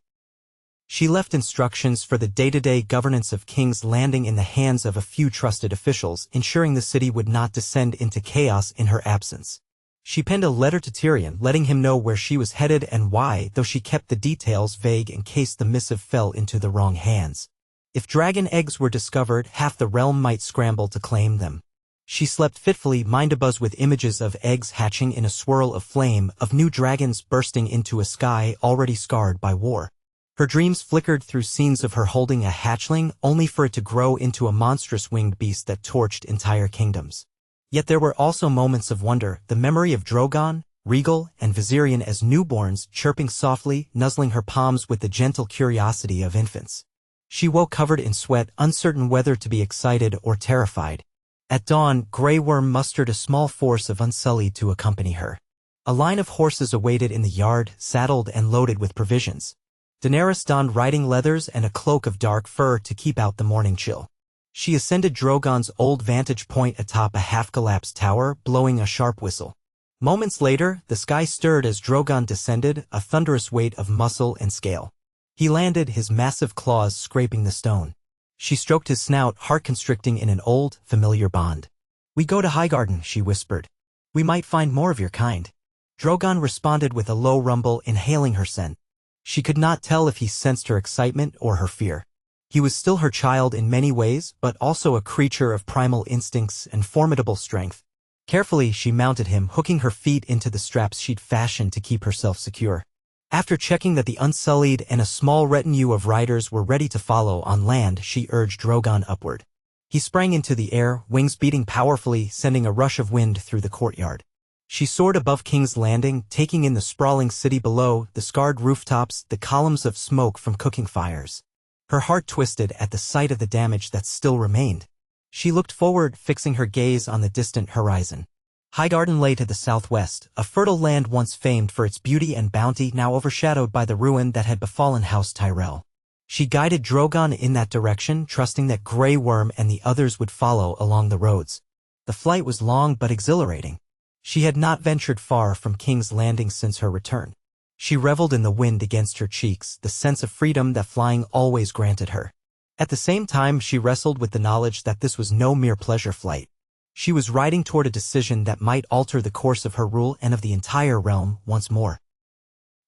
She left instructions for the day-to-day governance of King's Landing in the hands of a few trusted officials, ensuring the city would not descend into chaos in her absence. She penned a letter to Tyrion, letting him know where she was headed and why, though she kept the details vague in case the missive fell into the wrong hands. If dragon eggs were discovered, half the realm might scramble to claim them. She slept fitfully, mind abuzz with images of eggs hatching in a swirl of flame, of new dragons bursting into a sky already scarred by war. Her dreams flickered through scenes of her holding a hatchling, only for it to grow into a monstrous winged beast that torched entire kingdoms. Yet there were also moments of wonder, the memory of Drogon, Rhaegal, and Viserion as newborns, chirping softly, nuzzling her palms with the gentle curiosity of infants. She woke covered in sweat, uncertain whether to be excited or terrified. At dawn, Grey Worm mustered a small force of Unsullied to accompany her. A line of horses awaited in the yard, saddled and loaded with provisions. Daenerys donned riding leathers and a cloak of dark fur to keep out the morning chill. She ascended Drogon's old vantage point atop a half-collapsed tower, blowing a sharp whistle. Moments later, the sky stirred as Drogon descended, a thunderous weight of muscle and scale. He landed, his massive claws scraping the stone. She stroked his snout, heart constricting in an old, familiar bond. We go to Highgarden, she whispered. We might find more of your kind. Drogon responded with a low rumble, inhaling her scent. She could not tell if he sensed her excitement or her fear. He was still her child in many ways, but also a creature of primal instincts and formidable strength. Carefully, she mounted him, hooking her feet into the straps she'd fashioned to keep herself secure. After checking that the Unsullied and a small retinue of riders were ready to follow on land, she urged Drogon upward. He sprang into the air, wings beating powerfully, sending a rush of wind through the courtyard. She soared above King's Landing, taking in the sprawling city below, the scarred rooftops, the columns of smoke from cooking fires. Her heart twisted at the sight of the damage that still remained. She looked forward, fixing her gaze on the distant horizon. Highgarden lay to the southwest, a fertile land once famed for its beauty and bounty, now overshadowed by the ruin that had befallen House Tyrell. She guided Drogon in that direction, trusting that Grey Worm and the others would follow along the roads. The flight was long but exhilarating. She had not ventured far from King's Landing since her return. She reveled in the wind against her cheeks, the sense of freedom that flying always granted her. At the same time, she wrestled with the knowledge that this was no mere pleasure flight. She was riding toward a decision that might alter the course of her rule and of the entire realm once more.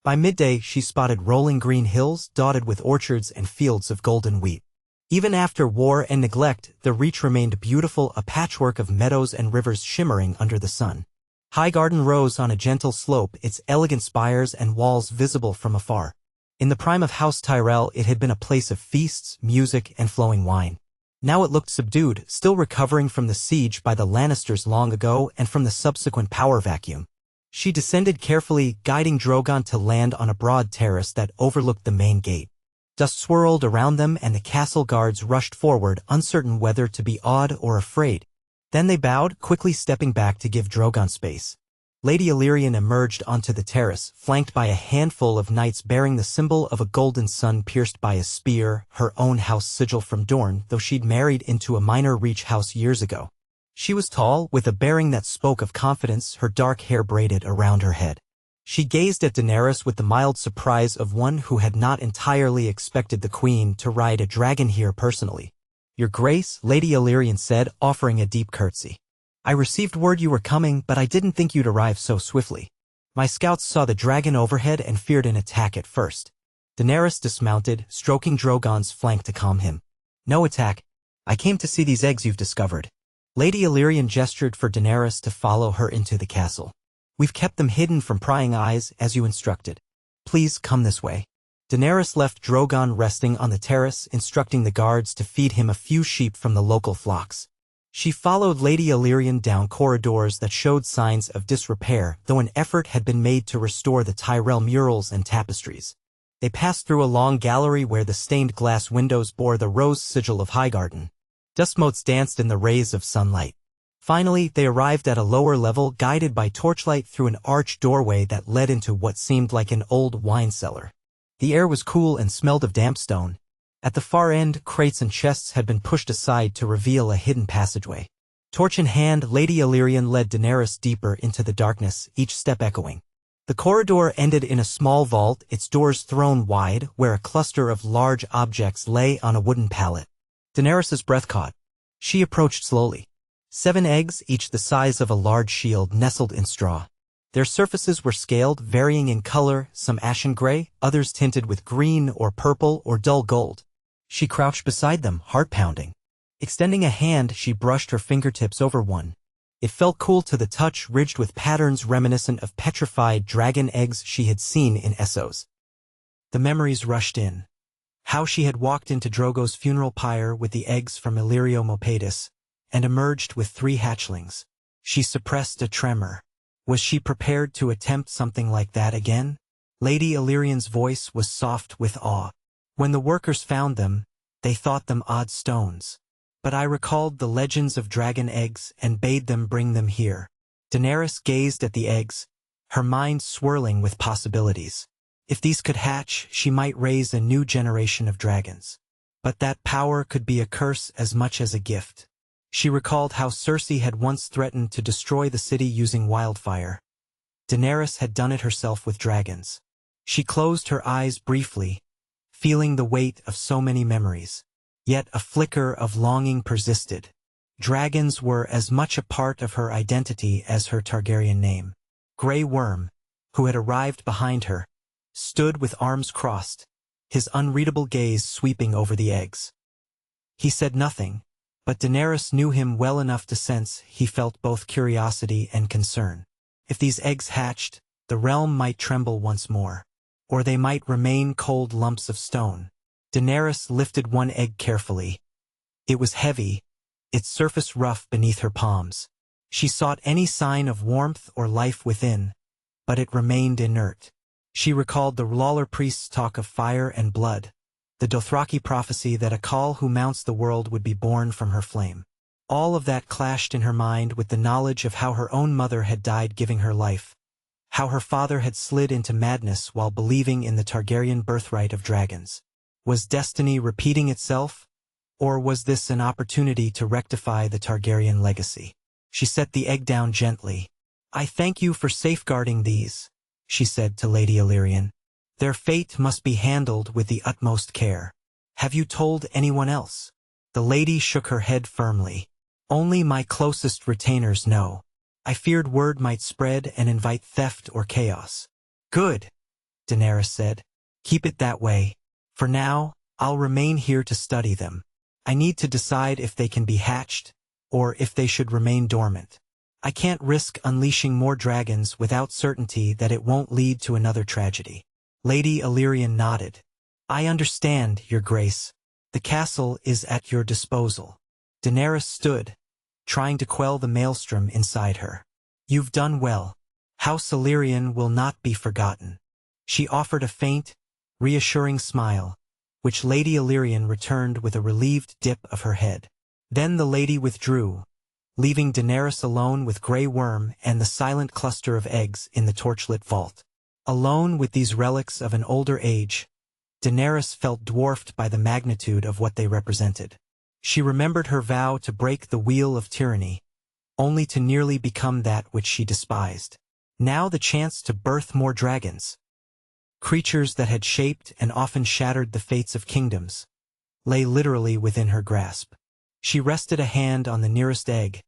By midday, she spotted rolling green hills dotted with orchards and fields of golden wheat. Even after war and neglect, the reach remained beautiful, a patchwork of meadows and rivers shimmering under the sun. Highgarden rose on a gentle slope, its elegant spires and walls visible from afar. In the prime of House Tyrell, it had been a place of feasts, music, and flowing wine. Now it looked subdued, still recovering from the siege by the Lannisters long ago and from the subsequent power vacuum. She descended carefully, guiding Drogon to land on a broad terrace that overlooked the main gate. Dust swirled around them and the castle guards rushed forward, uncertain whether to be awed or afraid. Then they bowed, quickly stepping back to give Drogon space. Lady Illyrian emerged onto the terrace, flanked by a handful of knights bearing the symbol of a golden sun pierced by a spear, her own house sigil from Dorne, though she'd married into a minor reach house years ago. She was tall, with a bearing that spoke of confidence, her dark hair braided around her head. She gazed at Daenerys with the mild surprise of one who had not entirely expected the queen to ride a dragon here personally. "Your Grace," Lady Illyrian said, offering a deep curtsy. "I received word you were coming, but I didn't think you'd arrive so swiftly. My scouts saw the dragon overhead and feared an attack at first." Daenerys dismounted, stroking Drogon's flank to calm him. "No attack. I came to see these eggs you've discovered." Lady Illyrian gestured for Daenerys to follow her into the castle. "We've kept them hidden from prying eyes, as you instructed. Please come this way." Daenerys left Drogon resting on the terrace, instructing the guards to feed him a few sheep from the local flocks. She followed Lady Illyrian down corridors that showed signs of disrepair, though an effort had been made to restore the Tyrell murals and tapestries. They passed through a long gallery where the stained glass windows bore the rose sigil of Highgarden. Dust motes danced in the rays of sunlight. Finally, they arrived at a lower level, guided by torchlight through an arched doorway that led into what seemed like an old wine cellar. The air was cool and smelled of damp stone. At the far end, crates and chests had been pushed aside to reveal a hidden passageway. Torch in hand, Lady Illyrian led Daenerys deeper into the darkness, each step echoing. The corridor ended in a small vault, its doors thrown wide, where a cluster of large objects lay on a wooden pallet. Daenerys' breath caught. She approached slowly. 7 eggs, each the size of a large shield, nestled in straw. Their surfaces were scaled, varying in color, some ashen gray, others tinted with green or purple or dull gold. She crouched beside them, heart pounding. Extending a hand, she brushed her fingertips over one. It felt cool to the touch, ridged with patterns reminiscent of petrified dragon eggs she had seen in Essos. The memories rushed in. How she had walked into Drogo's funeral pyre with the eggs from Illyrio Mopatis, and emerged with 3 hatchlings. She suppressed a tremor. Was she prepared to attempt something like that again? Lady Illyrian's voice was soft with awe. "When the workers found them, they thought them odd stones. But I recalled the legends of dragon eggs and bade them bring them here." Daenerys gazed at the eggs, her mind swirling with possibilities. If these could hatch, she might raise a new generation of dragons. But that power could be a curse as much as a gift. She recalled how Cersei had once threatened to destroy the city using wildfire. Daenerys had done it herself with dragons. She closed her eyes briefly, feeling the weight of so many memories. Yet a flicker of longing persisted. Dragons were as much a part of her identity as her Targaryen name. Grey Worm, who had arrived behind her, stood with arms crossed, his unreadable gaze sweeping over the eggs. He said nothing, but Daenerys knew him well enough to sense he felt both curiosity and concern. If these eggs hatched, the realm might tremble once more. or they might remain cold lumps of stone. Daenerys lifted one egg carefully. It was heavy, its surface rough beneath her palms. She sought any sign of warmth or life within, but it remained inert. She recalled the Lawlor priest's talk of fire and blood, the Dothraki prophecy that a Khal who mounts the world would be born from her flame. All of that clashed in her mind with the knowledge of how her own mother had died giving her life, how her father had slid into madness while believing in the Targaryen birthright of dragons. Was destiny repeating itself, or was this an opportunity to rectify the Targaryen legacy? She set the egg down gently. "I thank you for safeguarding these," she said to Lady Illyrian. "Their fate must be handled with the utmost care. Have you told anyone else?" The lady shook her head firmly. "Only my closest retainers know. I feared word might spread and invite theft or chaos." "Good," Daenerys said. "Keep it that way. For now, I'll remain here to study them. I need to decide if they can be hatched, or if they should remain dormant. I can't risk unleashing more dragons without certainty that it won't lead to another tragedy." Lady Illyrian nodded. "I understand, Your Grace. The castle is at your disposal." Daenerys stood, trying to quell the maelstrom inside her. "You've done well. House Illyrian will not be forgotten." She offered a faint, reassuring smile, which Lady Illyrian returned with a relieved dip of her head. Then the lady withdrew, leaving Daenerys alone with Grey Worm and the silent cluster of eggs in the torchlit vault. Alone with these relics of an older age, Daenerys felt dwarfed by the magnitude of what they represented. She remembered her vow to break the wheel of tyranny, only to nearly become that which she despised. Now the chance to birth more dragons, creatures that had shaped and often shattered the fates of kingdoms, lay literally within her grasp. She rested a hand on the nearest egg,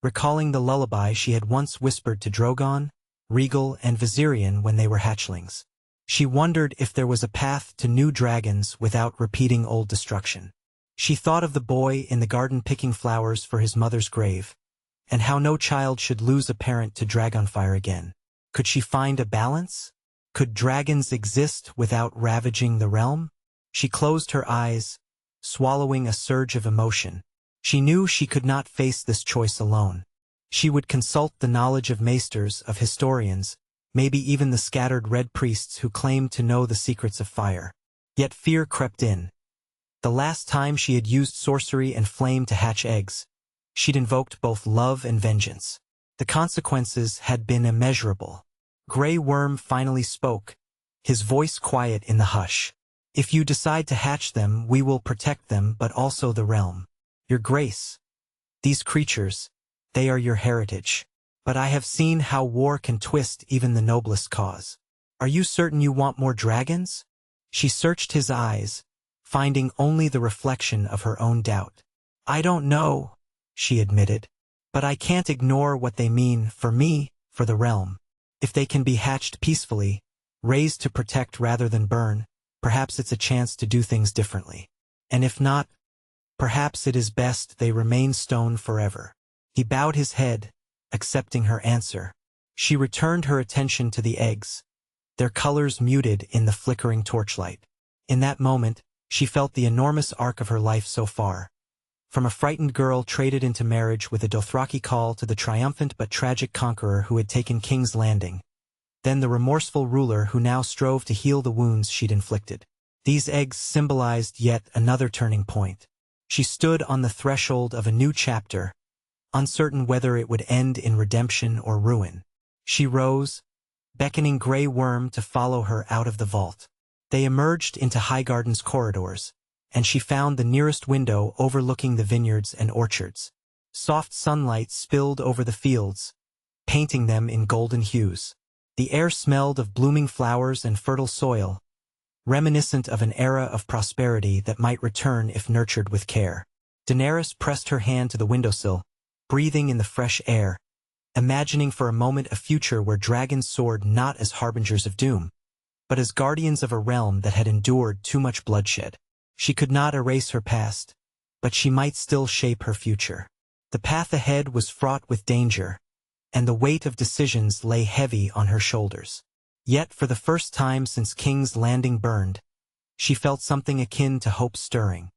recalling the lullaby she had once whispered to Drogon, Rhaegal, and Viserion when they were hatchlings. She wondered if there was a path to new dragons without repeating old destruction. She thought of the boy in the garden picking flowers for his mother's grave, and how no child should lose a parent to Dragonfire again. Could she find a balance? Could dragons exist without ravaging the realm? She closed her eyes, swallowing a surge of emotion. She knew she could not face this choice alone. She would consult the knowledge of maesters, of historians, maybe even the scattered red priests who claimed to know the secrets of fire. Yet fear crept in. The last time she had used sorcery and flame to hatch eggs, she'd invoked both love and vengeance. The consequences had been immeasurable. Grey Worm finally spoke, his voice quiet in the hush. "If you decide to hatch them, we will protect them, but also the realm. Your Grace, these creatures, they are your heritage. But I have seen how war can twist even the noblest cause. Are you certain you want more dragons?" She searched his eyes, finding only the reflection of her own doubt. "I don't know," she admitted, "but I can't ignore what they mean for me, for the realm. If they can be hatched peacefully, raised to protect rather than burn, perhaps it's a chance to do things differently. And if not, perhaps it is best they remain stone forever." He bowed his head, accepting her answer. She returned her attention to the eggs, their colors muted in the flickering torchlight. In that moment, she felt the enormous arc of her life so far. From a frightened girl traded into marriage with a Dothraki Khal to the triumphant but tragic conqueror who had taken King's Landing, then the remorseful ruler who now strove to heal the wounds she'd inflicted. These eggs symbolized yet another turning point. She stood on the threshold of a new chapter, uncertain whether it would end in redemption or ruin. She rose, beckoning Grey Worm to follow her out of the vault. They emerged into Highgarden's corridors, and she found the nearest window overlooking the vineyards and orchards. Soft sunlight spilled over the fields, painting them in golden hues. The air smelled of blooming flowers and fertile soil, reminiscent of an era of prosperity that might return if nurtured with care. Daenerys pressed her hand to the windowsill, breathing in the fresh air, imagining for a moment a future where dragons soared not as harbingers of doom, but as guardians of a realm that had endured too much bloodshed. She could not erase her past, but she might still shape her future. The path ahead was fraught with danger, and the weight of decisions lay heavy on her shoulders. Yet, for the first time since King's Landing burned, she felt something akin to hope stirring.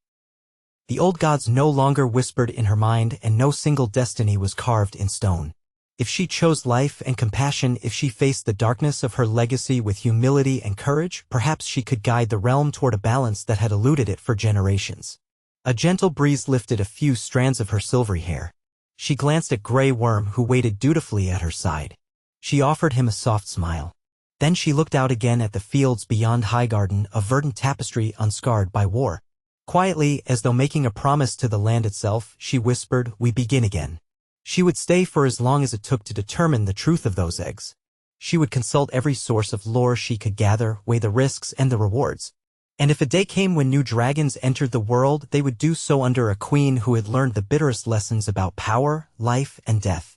The old gods no longer whispered in her mind, and no single destiny was carved in stone. If she chose life and compassion, if she faced the darkness of her legacy with humility and courage, perhaps she could guide the realm toward a balance that had eluded it for generations. A gentle breeze lifted a few strands of her silvery hair. She glanced at Grey Worm, who waited dutifully at her side. She offered him a soft smile. Then she looked out again at the fields beyond Highgarden, a verdant tapestry unscarred by war. Quietly, as though making a promise to the land itself, she whispered, "We begin again." She would stay for as long as it took to determine the truth of those eggs. She would consult every source of lore she could gather, weigh the risks and the rewards. And if a day came when new dragons entered the world, they would do so under a queen who had learned the bitterest lessons about power, life, and death.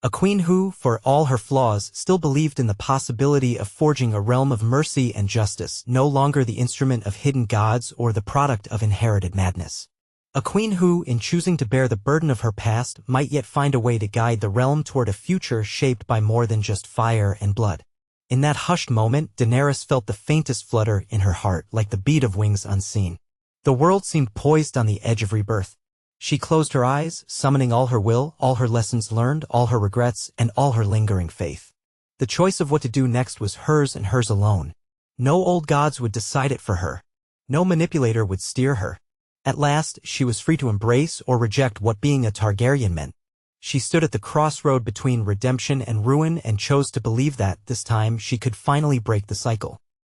A queen who, for all her flaws, still believed in the possibility of forging a realm of mercy and justice, no longer the instrument of hidden gods or the product of inherited madness. A queen who, in choosing to bear the burden of her past, might yet find a way to guide the realm toward a future shaped by more than just fire and blood. In that hushed moment, Daenerys felt the faintest flutter in her heart, like the beat of wings unseen. The world seemed poised on the edge of rebirth. She closed her eyes, summoning all her will, all her lessons learned, all her regrets, and all her lingering faith. The choice of what to do next was hers and hers alone. No old gods would decide it for her. No manipulator would steer her. At last, she was free to embrace or reject what being a Targaryen meant. She stood at the crossroad between redemption and ruin and chose to believe that, this time, she could finally break the cycle.